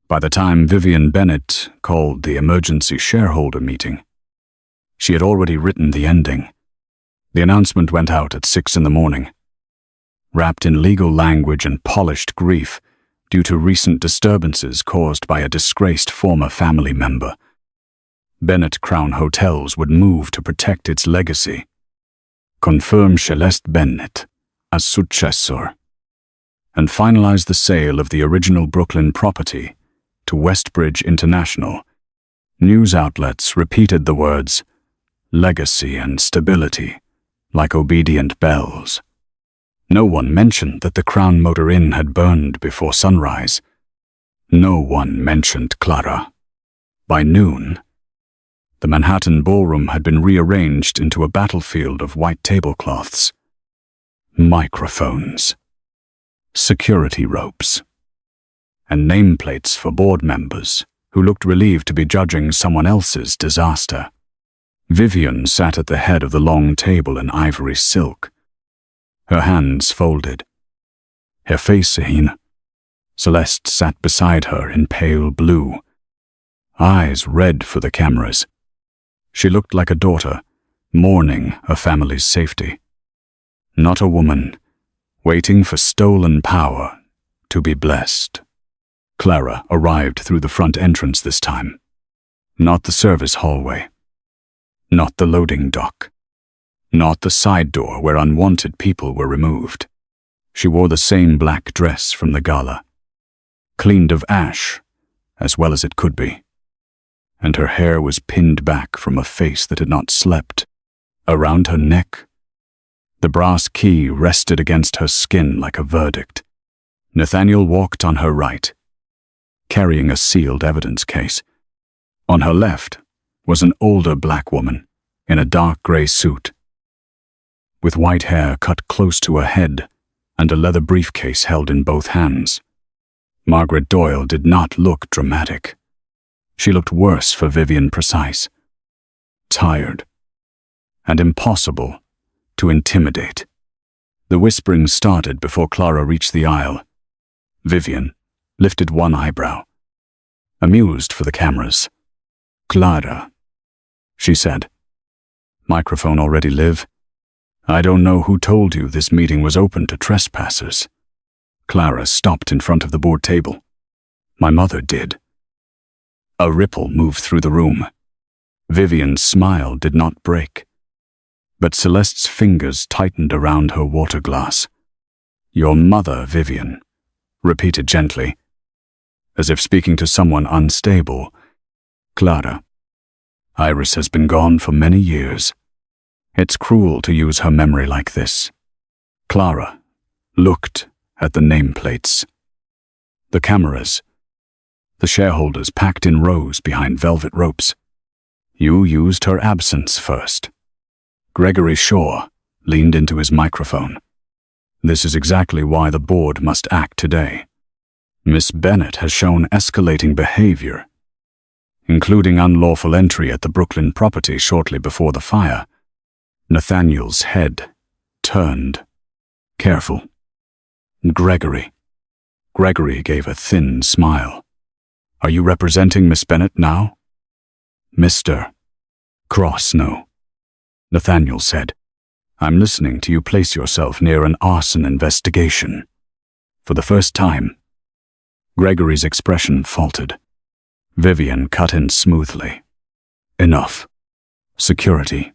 By the time Vivian Bennett called the emergency shareholder meeting, she had already written the ending. The announcement went out at 6 in the morning. Wrapped in legal language and polished grief due to recent disturbances caused by a disgraced former family member, Bennett Crown Hotels would move to protect its legacy. Confirm Celeste Bennett as successor, and finalize the sale of the original Brooklyn property to Westbridge International. News outlets repeated the words, legacy and stability, like obedient bells. No one mentioned that the Crown Motor Inn had burned before sunrise. No one mentioned Clara. By noon, the Manhattan ballroom had been rearranged into a battlefield of white tablecloths, microphones, security ropes, and nameplates for board members who looked relieved to be judging someone else's disaster. Vivian sat at the head of the long table in ivory silk, her hands folded, her face serene. Celeste sat beside her in pale blue, eyes red for the cameras. She looked like a daughter, mourning a family's safety. Not a woman, waiting for stolen power to be blessed. Clara arrived through the front entrance this time. Not the service hallway. Not the loading dock. Not the side door where unwanted people were removed. She wore the same black dress from the gala, cleaned of ash as well as it could be, and her hair was pinned back from a face that had not slept. Around her neck, the brass key rested against her skin like a verdict. Nathaniel walked on her right, carrying a sealed evidence case. On her left was an older black woman in a dark gray suit, with white hair cut close to her head and a leather briefcase held in both hands. Margaret Doyle did not look dramatic. She looked worse for Vivian Precise, tired and impossible to intimidate. The whispering started before Clara reached the aisle. Vivian lifted one eyebrow, amused for the cameras. "Clara," she said. "Microphone already live? I don't know who told you this meeting was open to trespassers." Clara stopped in front of the board table. "My mother did." A ripple moved through the room. Vivian's smile did not break, but Celeste's fingers tightened around her water glass. "Your mother, Vivian," repeated gently, as if speaking to someone unstable. "Clara, Iris has been gone for many years. It's cruel to use her memory like this." Clara looked at the nameplates, the cameras, the shareholders packed in rows behind velvet ropes. "You used her absence first." Gregory Shaw leaned into his microphone. "This is exactly why the board must act today. Miss Bennett has shown escalating behavior, including unlawful entry at the Brooklyn property shortly before the fire." Nathaniel's head turned. "Careful." Gregory. Gregory gave a thin smile. "Are you representing Miss Bennett now?" "Mr. Cross, no," Nathaniel said. "I'm listening to you place yourself near an arson investigation." For the first time, Gregory's expression faltered. Vivian cut in smoothly. "Enough. Security.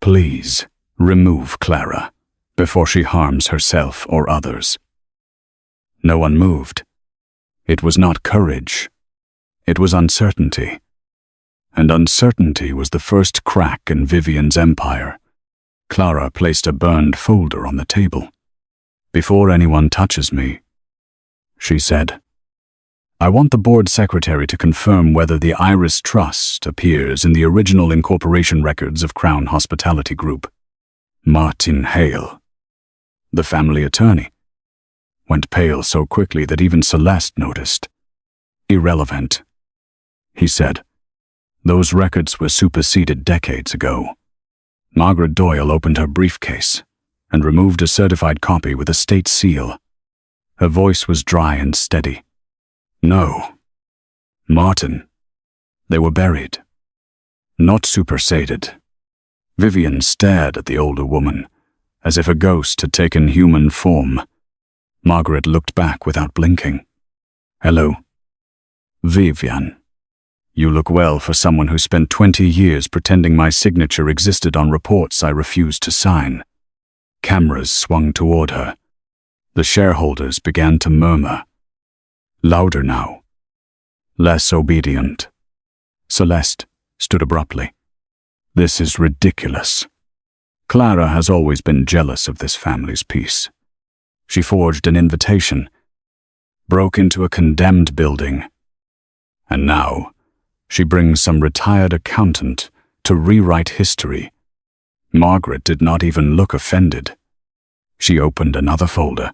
Please remove Clara before she harms herself or others." No one moved. It was not courage. It was uncertainty. And uncertainty was the first crack in Vivian's empire. Clara placed a burned folder on the table. "Before anyone touches me," she said, "I want the board secretary to confirm whether the Iris Trust appears in the original incorporation records of Crown Hospitality Group." Martin Hale, the family attorney, went pale so quickly that even Celeste noticed. "Irrelevant," he said. "Those records were superseded decades ago." Margaret Doyle opened her briefcase and removed a certified copy with a state seal. Her voice was dry and steady. No. Martin. They were buried. Not superseded. Vivian stared at the older woman, as if a ghost had taken human form. Margaret looked back without blinking. Hello. Vivian. You look well for someone who spent 20 years pretending my signature existed on reports I refused to sign. Cameras swung toward her. The shareholders began to murmur. Louder now. Less obedient. Celeste stood abruptly. This is ridiculous. Clara has always been jealous of this family's peace. She forged an invitation, broke into a condemned building, and now she brings some retired accountant to rewrite history. Margaret did not even look offended. She opened another folder.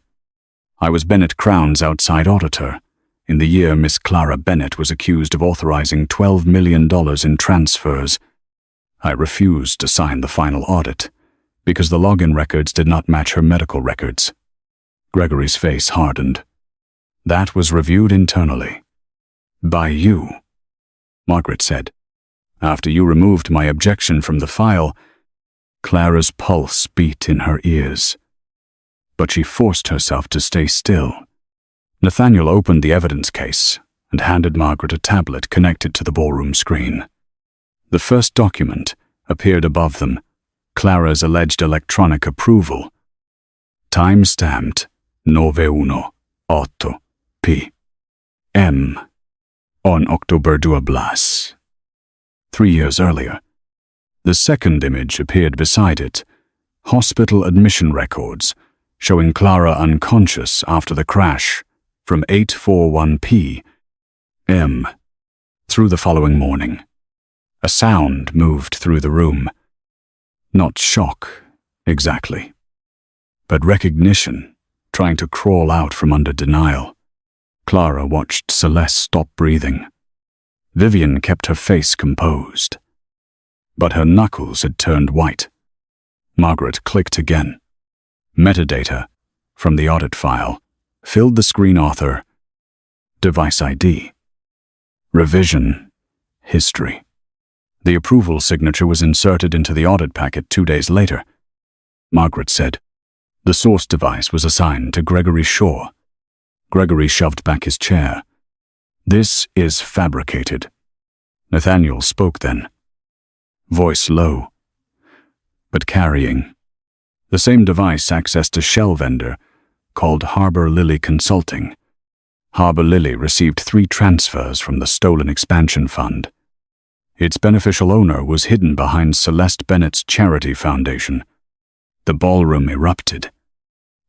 I was Bennett Crown's outside auditor in the year Miss Clara Bennett was accused of authorizing $12 million in transfers. I refused to sign the final audit because the login records did not match her medical records. Gregory's face hardened. That was reviewed internally. By you, Margaret said. After you removed my objection from the file, Clara's pulse beat in her ears. But she forced herself to stay still. Nathaniel opened the evidence case and handed Margaret a tablet connected to the ballroom screen. The first document appeared above them, Clara's alleged electronic approval. Time-stamped 918 p.m. on October 12. 3 years earlier. The second image appeared beside it, hospital admission records showing Clara unconscious after the crash from 8:41 p.m. through the following morning. A sound moved through the room. Not shock, exactly, but recognition, trying to crawl out from under denial. Clara watched Celeste stop breathing. Vivian kept her face composed, but her knuckles had turned white. Margaret clicked again. Metadata from the audit file filled the screen. Author, device ID, revision, history. The approval signature was inserted into the audit packet 2 days later. Margaret said. The source device was assigned to Gregory Shaw. Gregory shoved back his chair. This is fabricated. Nathaniel spoke then, voice low, but carrying. The same device accessed a shell vendor called Harbor Lily Consulting. Harbor Lily received 3 transfers from the stolen expansion fund. Its beneficial owner was hidden behind Celeste Bennett's charity foundation. The ballroom erupted.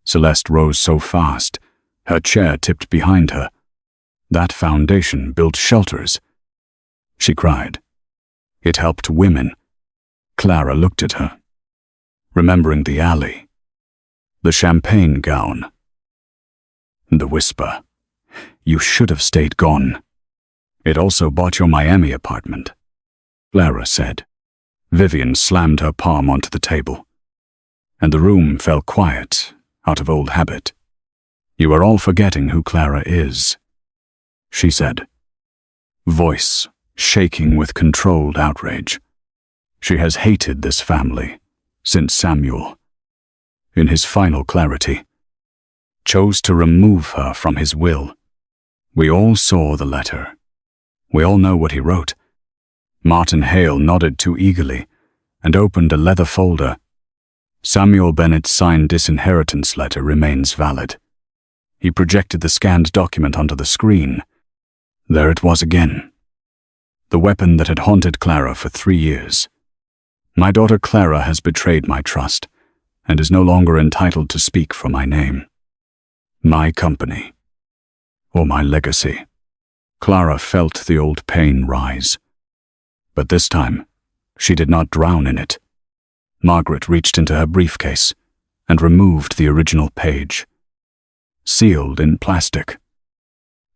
Celeste rose so fast, her chair tipped behind her. That foundation built shelters. She cried. It helped women. Clara looked at her, remembering the alley, the champagne gown. The whisper, you should have stayed gone. It also bought your Miami apartment, Clara said. Vivian slammed her palm onto the table, and the room fell quiet out of old habit. You are all forgetting who Clara is, she said, voice shaking with controlled outrage. She has hated this family since Samuel, in his final clarity, chose to remove her from his will. We all saw the letter. We all know what he wrote. Martin Hale nodded too eagerly and opened a leather folder. Samuel Bennett's signed disinheritance letter remains valid. He projected the scanned document onto the screen. There it was again. The weapon that had haunted Clara for 3 years. My daughter Clara has betrayed my trust and is no longer entitled to speak for my name, my company, or my legacy. Clara felt the old pain rise. But this time, she did not drown in it. Margaret reached into her briefcase and removed the original page, sealed in plastic.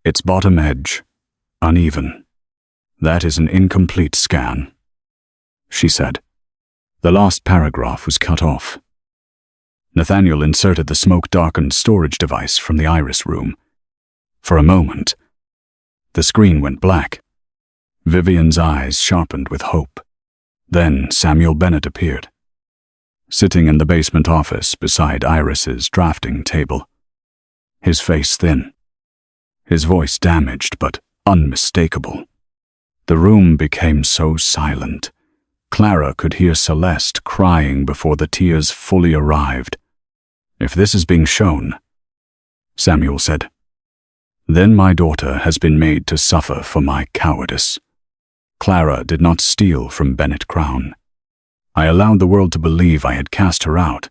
Its bottom edge, uneven. That is an incomplete scan, she said. The last paragraph was cut off. Nathaniel inserted the smoke-darkened storage device from the iris room. For a moment, the screen went black. Vivian's eyes sharpened with hope. Then Samuel Bennett appeared, sitting in the basement office beside Iris's drafting table. His face thin, his voice damaged but unmistakable. The room became so silent. Clara could hear Celeste crying before the tears fully arrived. "If this is being shown," Samuel said, "then my daughter has been made to suffer for my cowardice. Clara did not steal from Bennett Crown. I allowed the world to believe I had cast her out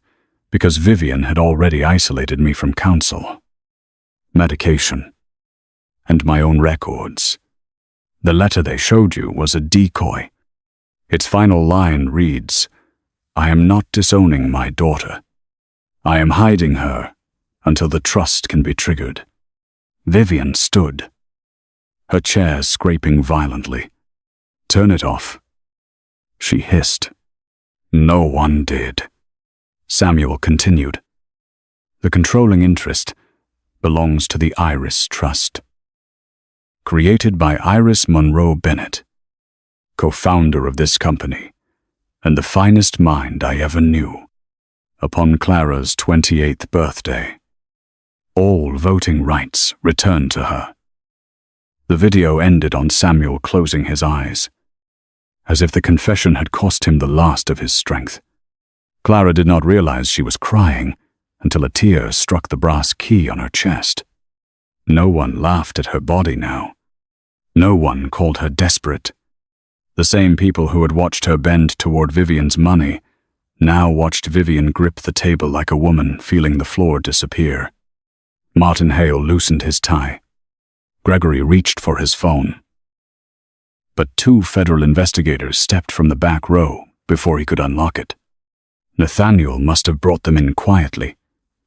because Vivian had already isolated me from counsel, medication, and my own records. The letter they showed you was a decoy. Its final line reads, 'I am not disowning my daughter. I am hiding her until the trust can be triggered.'" Vivian stood, her chair scraping violently. "Turn it off," she hissed. "No one did," Samuel continued. "The controlling interest belongs to the Iris Trust, created by Iris Monroe Bennett, co-founder of this company, and the finest mind I ever knew. Upon Clara's 28th birthday, all voting rights returned to her." The video ended on Samuel closing his eyes, as if the confession had cost him the last of his strength. Clara did not realize she was crying until a tear struck the brass key on her chest. No one laughed at her body now. No one called her desperate. The same people who had watched her bend toward Vivian's money now watched Vivian grip the table like a woman feeling the floor disappear. Martin Hale loosened his tie. Gregory reached for his phone. But 2 federal investigators stepped from the back row before he could unlock it. Nathaniel must have brought them in quietly.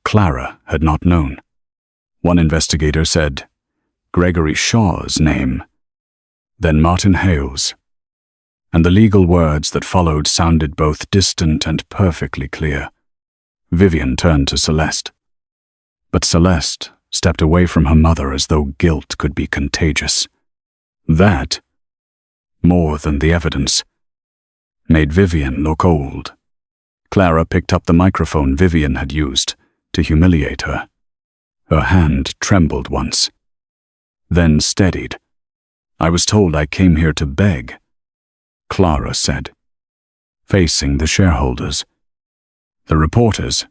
Clara had not known. One investigator said Gregory Shaw's name, then Martin Hale's, and the legal words that followed sounded both distant and perfectly clear. Vivian turned to Celeste. But Celeste stepped away from her mother as though guilt could be contagious. That, more than the evidence, made Vivian look old. Clara picked up the microphone Vivian had used to humiliate her. Her hand trembled once, then steadied. "I was told I came here to beg," Clara said, facing the shareholders, the reporters,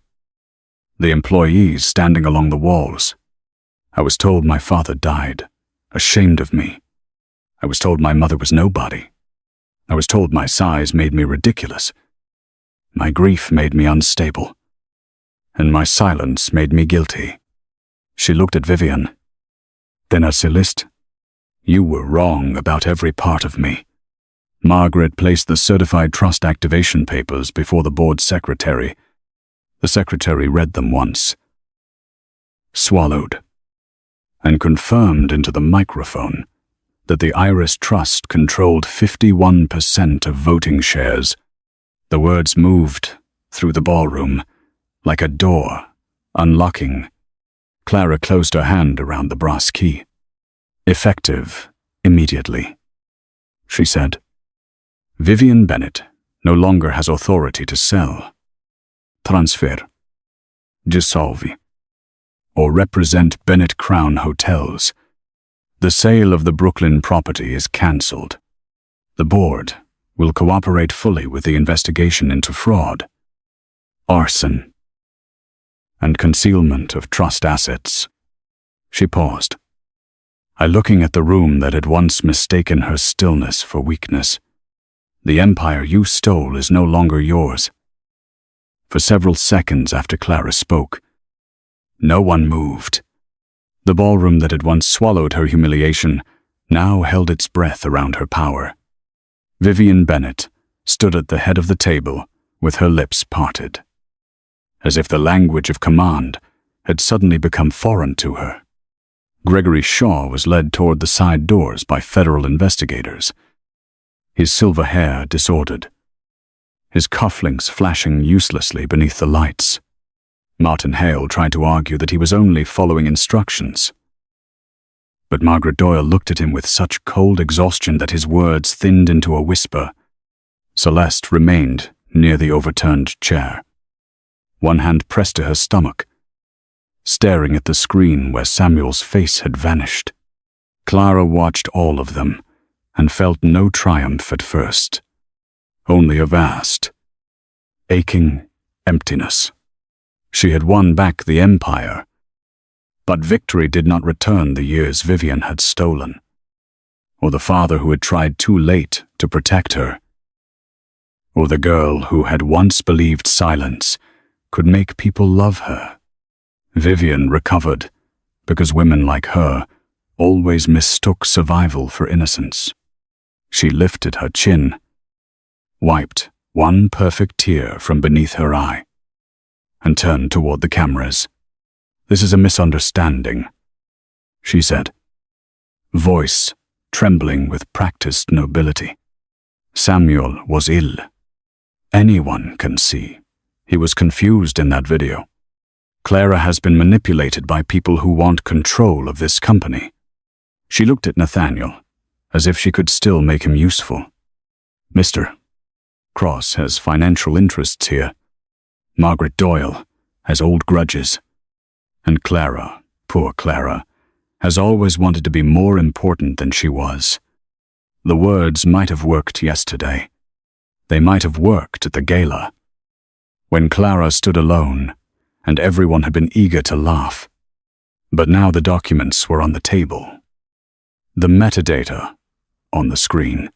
the employees standing along the walls. "I was told my father died, ashamed of me. I was told my mother was nobody. I was told my size made me ridiculous. My grief made me unstable, and my silence made me guilty." She looked at Vivian, then at Celeste. "You were wrong about every part of me." Margaret placed the certified trust activation papers before the board secretary. The secretary read them once, swallowed, and confirmed into the microphone that the Iris Trust controlled 51% of voting shares. The words moved through the ballroom like a door, unlocking. Clara closed her hand around the brass key. "Effective immediately," she said. "Vivian Bennett no longer has authority to sell, transfer, dissolve, or represent Bennett Crown Hotels. The sale of the Brooklyn property is cancelled. The board will cooperate fully with the investigation into fraud, arson, and concealment of trust assets." She paused, looking at the room that had once mistaken her stillness for weakness. "The empire you stole is no longer yours." For several seconds after Clara spoke, no one moved. The ballroom that had once swallowed her humiliation now held its breath around her power. Vivian Bennett stood at the head of the table with her lips parted, as if the language of command had suddenly become foreign to her. Gregory Shaw was led toward the side doors by federal investigators, his silver hair disordered, his cufflinks flashing uselessly beneath the lights. Martin Hale tried to argue that he was only following instructions. But Margaret Doyle looked at him with such cold exhaustion that his words thinned into a whisper. Celeste remained near the overturned chair, one hand pressed to her stomach, staring at the screen where Samuel's face had vanished. Clara watched all of them and felt no triumph at first, only a vast, aching emptiness. She had won back the empire, but victory did not return the years Vivian had stolen, or the father who had tried too late to protect her, or the girl who had once believed silence could make people love her. Vivian recovered because women like her always mistook survival for innocence. She lifted her chin, wiped one perfect tear from beneath her eye, and turned toward the cameras. "This is a misunderstanding," she said, voice trembling with practiced nobility. Samuel was ill. Anyone can see. He was confused in that video. Clara has been manipulated by people who want control of this company. She looked at Nathaniel, as if she could still make him useful. "Mr. Cross has financial interests here. Margaret Doyle has old grudges. And Clara, poor Clara, has always wanted to be more important than she was." The words might have worked yesterday. They might have worked at the gala, when Clara stood alone and everyone had been eager to laugh. But now the documents were on the table, the metadata on the screen,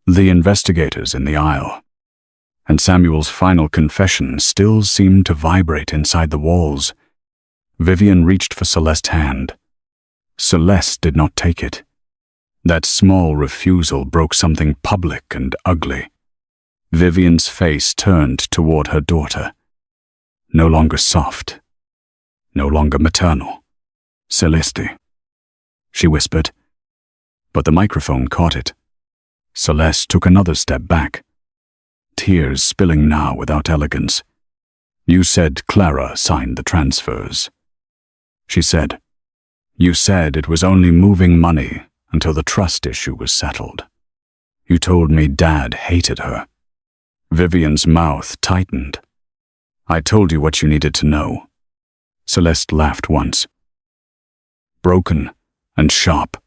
the investigators in the aisle, and Samuel's final confession still seemed to vibrate inside the walls. Vivian reached for Celeste's hand. Celeste did not take it. That small refusal broke something public and ugly. Vivian's face turned toward her daughter. No longer soft, no longer maternal. "Celeste," she whispered, but the microphone caught it. Celeste took another step back, tears spilling now without elegance. "You said Clara signed the transfers," she said. "You said it was only moving money until the trust issue was settled. You told me Dad hated her." Vivian's mouth tightened. "I told you what you needed to know." Celeste laughed once, broken and sharp.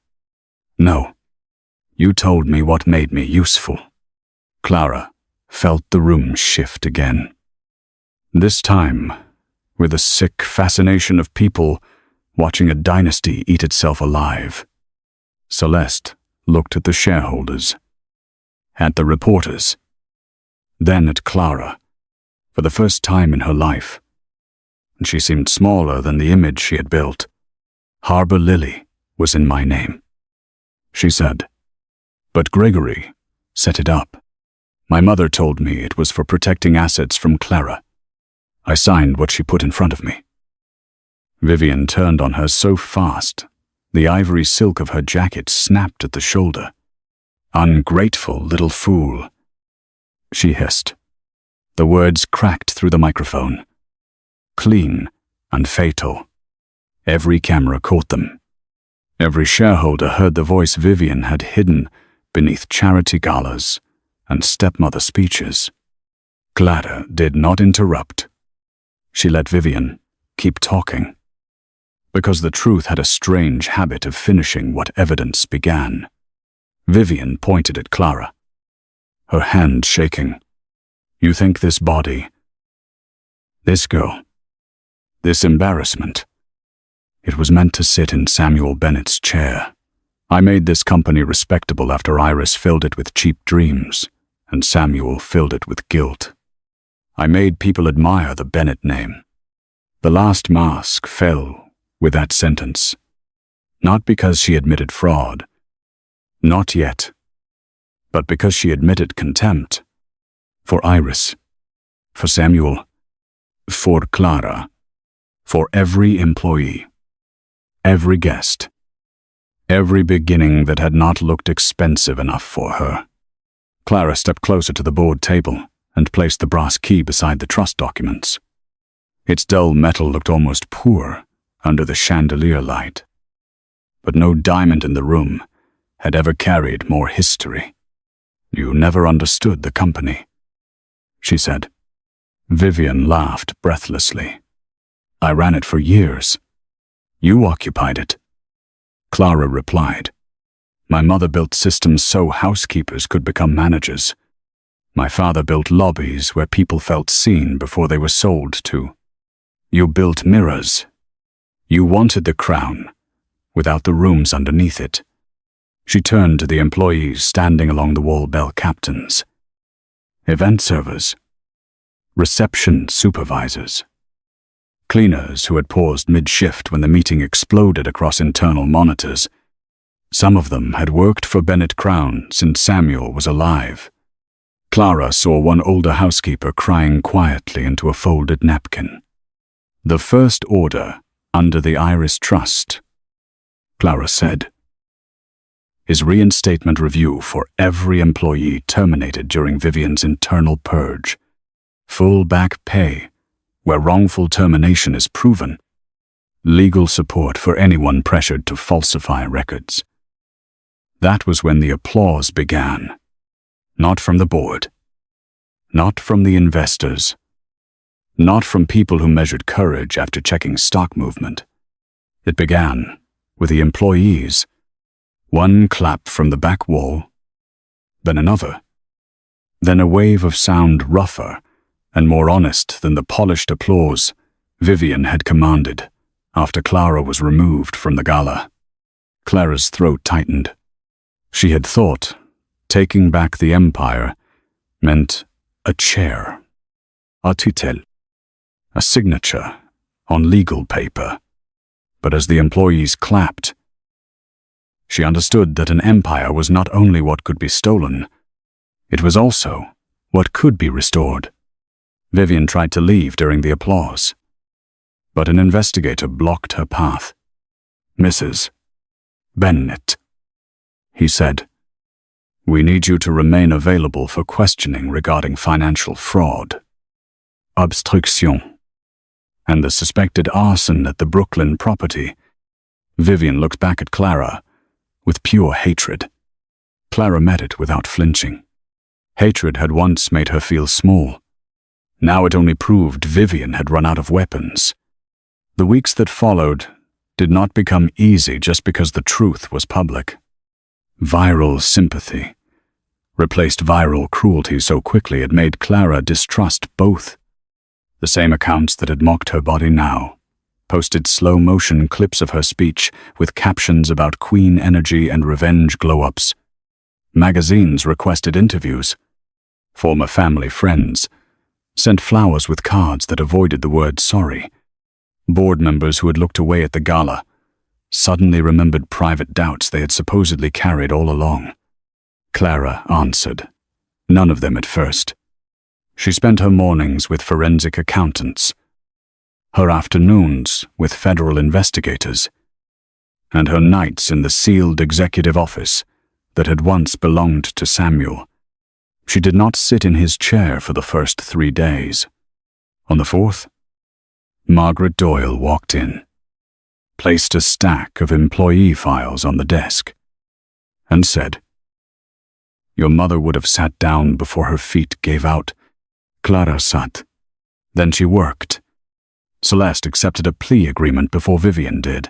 "No, you told me what made me useful." Clara felt the room shift again. This time, with a sick fascination of people watching a dynasty eat itself alive. Celeste looked at the shareholders, at the reporters, then at Clara, for the first time in her life, and she seemed smaller than the image she had built. "Harbor Lily was in my name," she said, "but Gregory set it up. My mother told me it was for protecting assets from Clara. I signed what she put in front of me." Vivian turned on her so fast, the ivory silk of her jacket snapped at the shoulder. "Ungrateful little fool," she hissed. The words cracked through the microphone, clean and fatal. Every camera caught them. Every shareholder heard the voice Vivian had hidden beneath charity galas and stepmother speeches. Clara did not interrupt. She let Vivian keep talking, because the truth had a strange habit of finishing what evidence began. Vivian pointed at Clara, her hand shaking. "You think this body, this girl, this embarrassment, it was meant to sit in Samuel Bennett's chair. I made this company respectable after Iris filled it with cheap dreams, and Samuel filled it with guilt. I made people admire the Bennett name. The last mask fell with that sentence, not because she admitted fraud, not yet, but because she admitted contempt. For Iris, for Samuel, for Clara, for every employee, every guest, every beginning that had not looked expensive enough for her." Clara stepped closer to the board table and placed the brass key beside the trust documents. Its dull metal looked almost poor under the chandelier light. But no diamond in the room had ever carried more history. "You never understood the company," she said. Vivian laughed breathlessly. "I ran it for years. You occupied it." Clara replied, "My mother built systems so housekeepers could become managers. My father built lobbies where people felt seen before they were sold to. You built mirrors. You wanted the crown, without the rooms underneath it." She turned to the employees standing along the wall, bell captains, event servers, reception supervisors, cleaners who had paused mid-shift when the meeting exploded across internal monitors. Some of them had worked for Bennett Crown since Samuel was alive. Clara saw one older housekeeper crying quietly into a folded napkin. "The first order under the Iris Trust," Clara said, "is reinstatement review for every employee terminated during Vivian's internal purge. Full back pay where wrongful termination is proven. Legal support for anyone pressured to falsify records." That was when the applause began. Not from the board. Not from the investors. Not from people who measured courage after checking stock movement. It began with the employees. One clap from the back wall, then another. Then a wave of sound rougher and more honest than the polished applause Vivian had commanded after Clara was removed from the gala. Clara's throat tightened. She had thought taking back the empire meant a chair, a titel, a signature on legal paper. But as the employees clapped, she understood that an empire was not only what could be stolen, it was also what could be restored. Vivian tried to leave during the applause, but an investigator blocked her path. "Mrs. Bennett," he said, "we need you to remain available for questioning regarding financial fraud, obstruction, and the suspected arson at the Brooklyn property." Vivian looked back at Clara with pure hatred. Clara met it without flinching. Hatred had once made her feel small. Now it only proved Vivian had run out of weapons. The weeks that followed did not become easy just because the truth was public. Viral sympathy replaced viral cruelty so quickly it made Clara distrust both. The same accounts that had mocked her body now posted slow-motion clips of her speech with captions about queen energy and revenge glow-ups. Magazines requested interviews. Former family friends sent flowers with cards that avoided the word sorry. Board members who had looked away at the gala suddenly remembered private doubts they had supposedly carried all along. Clara answered none of them at first. She spent her mornings with forensic accountants, her afternoons with federal investigators, and her nights in the sealed executive office that had once belonged to Samuel. She did not sit in his chair for the first 3 days. On the 4th, Margaret Doyle walked in, placed a stack of employee files on the desk, and said, "Your mother would have sat down before her feet gave out." Clara sat. Then she worked. Celeste accepted a plea agreement before Vivian did.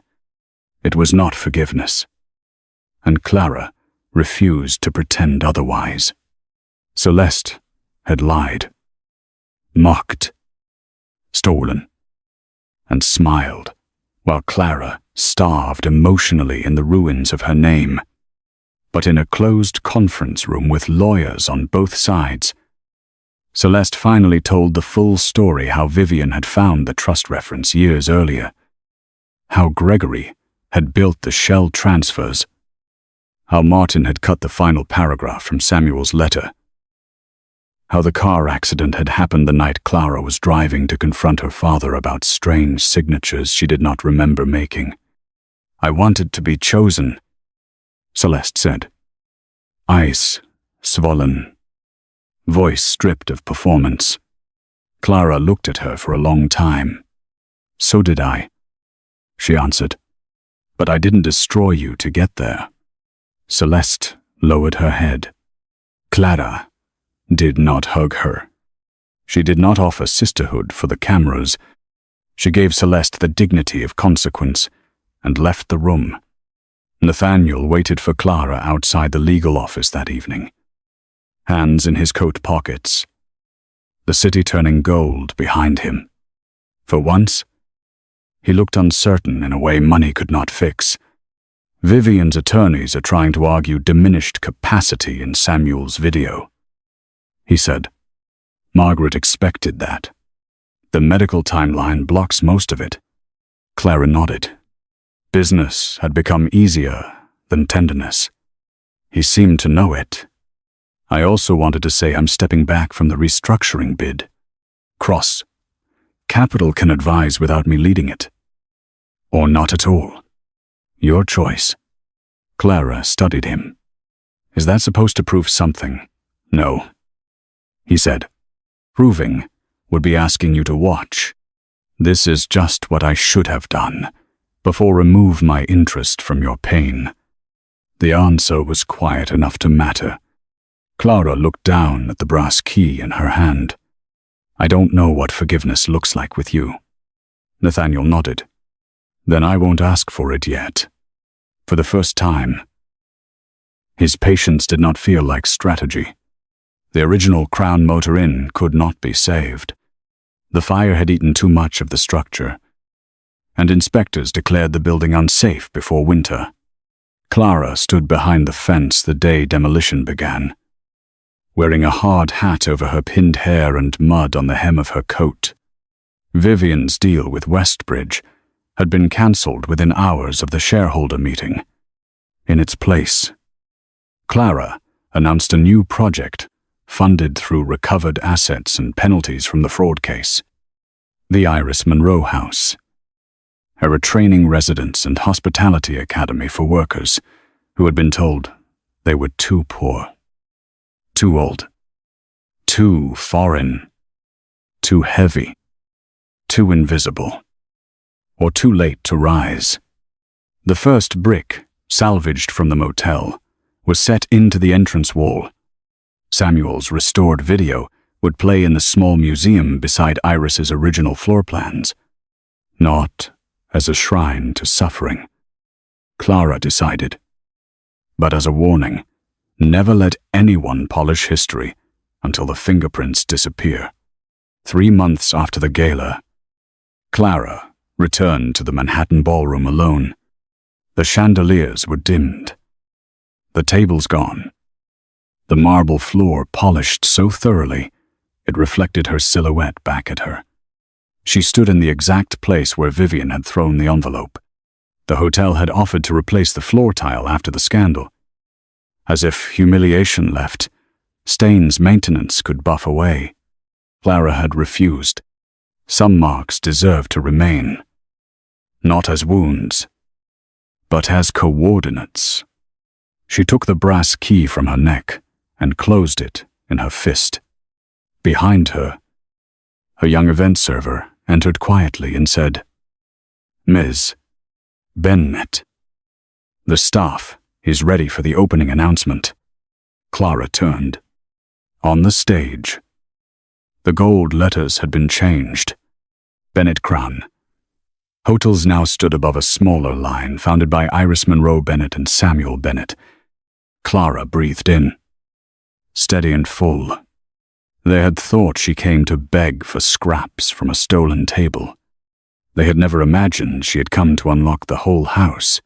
It was not forgiveness. And Clara refused to pretend otherwise. Celeste had lied, mocked, stolen, and smiled, while Clara starved emotionally in the ruins of her name. But in a closed conference room with lawyers on both sides, Celeste finally told the full story: how Vivian had found the trust reference years earlier, how Gregory had built the shell transfers, how Martin had cut the final paragraph from Samuel's letter, how the car accident had happened the night Clara was driving to confront her father about strange signatures she did not remember making. "I wanted to be chosen," Celeste said. Eyes swollen, voice stripped of performance. Clara looked at her for a long time. "So did I," she answered. "But I didn't destroy you to get there." Celeste lowered her head. Clara did not hug her. She did not offer sisterhood for the cameras. She gave Celeste the dignity of consequence and left the room. Nathaniel waited for Clara outside the legal office that evening, hands in his coat pockets, the city turning gold behind him. For once, he looked uncertain in a way money could not fix. Vivian's attorneys are trying to argue diminished capacity in Samuel's video, he said. Margaret expected that. The medical timeline blocks most of it. Clara nodded. Business had become easier than tenderness. He seemed to know it. I also wanted to say I'm stepping back from the restructuring bid. Cross. Capital can advise without me leading it. Or not at all. Your choice. Clara studied him. Is that supposed to prove something? No, he said. Proving would be asking you to watch. This is just what I should have done, before remove my interest from your pain. The answer was quiet enough to matter. Clara looked down at the brass key in her hand. I don't know what forgiveness looks like with you. Nathaniel nodded. Then I won't ask for it yet. For the first time. His patience did not feel like strategy. The original Crown Motor Inn could not be saved. The fire had eaten too much of the structure, and inspectors declared the building unsafe before winter. Clara stood behind the fence the day demolition began, wearing a hard hat over her pinned hair and mud on the hem of her coat. Vivian's deal with Westbridge had been cancelled within hours of the shareholder meeting. In its place, Clara announced a new project funded through recovered assets and penalties from the fraud case. The Iris Monroe House, a retraining residence and hospitality academy for workers who had been told they were too poor, too old, too foreign, too heavy, too invisible, or too late to rise. The first brick, salvaged from the motel, was set into the entrance wall. Samuel's restored video would play in the small museum beside Iris's original floor plans, not as a shrine to suffering, Clara decided, but as a warning. Never let anyone polish history until the fingerprints disappear. 3 months after the gala, Clara returned to the Manhattan ballroom alone. The chandeliers were dimmed, the tables gone, the marble floor polished so thoroughly it reflected her silhouette back at her. She stood in the exact place where Vivian had thrown the envelope. The hotel had offered to replace the floor tile after the scandal. As if humiliation left, stains maintenance could buff away. Clara had refused. Some marks deserved to remain, not as wounds, but as coordinates. She took the brass key from her neck and closed it in her fist. Behind her, a young event server entered quietly and said, "Ms. Bennett. The staff is ready for the opening announcement." Clara turned. On the stage, the gold letters had been changed. Bennett Crown. Hotels now stood above a smaller line founded by Iris Monroe Bennett and Samuel Bennett. Clara breathed in, steady and full. They had thought she came to beg for scraps from a stolen table. They had never imagined she had come to unlock the whole house.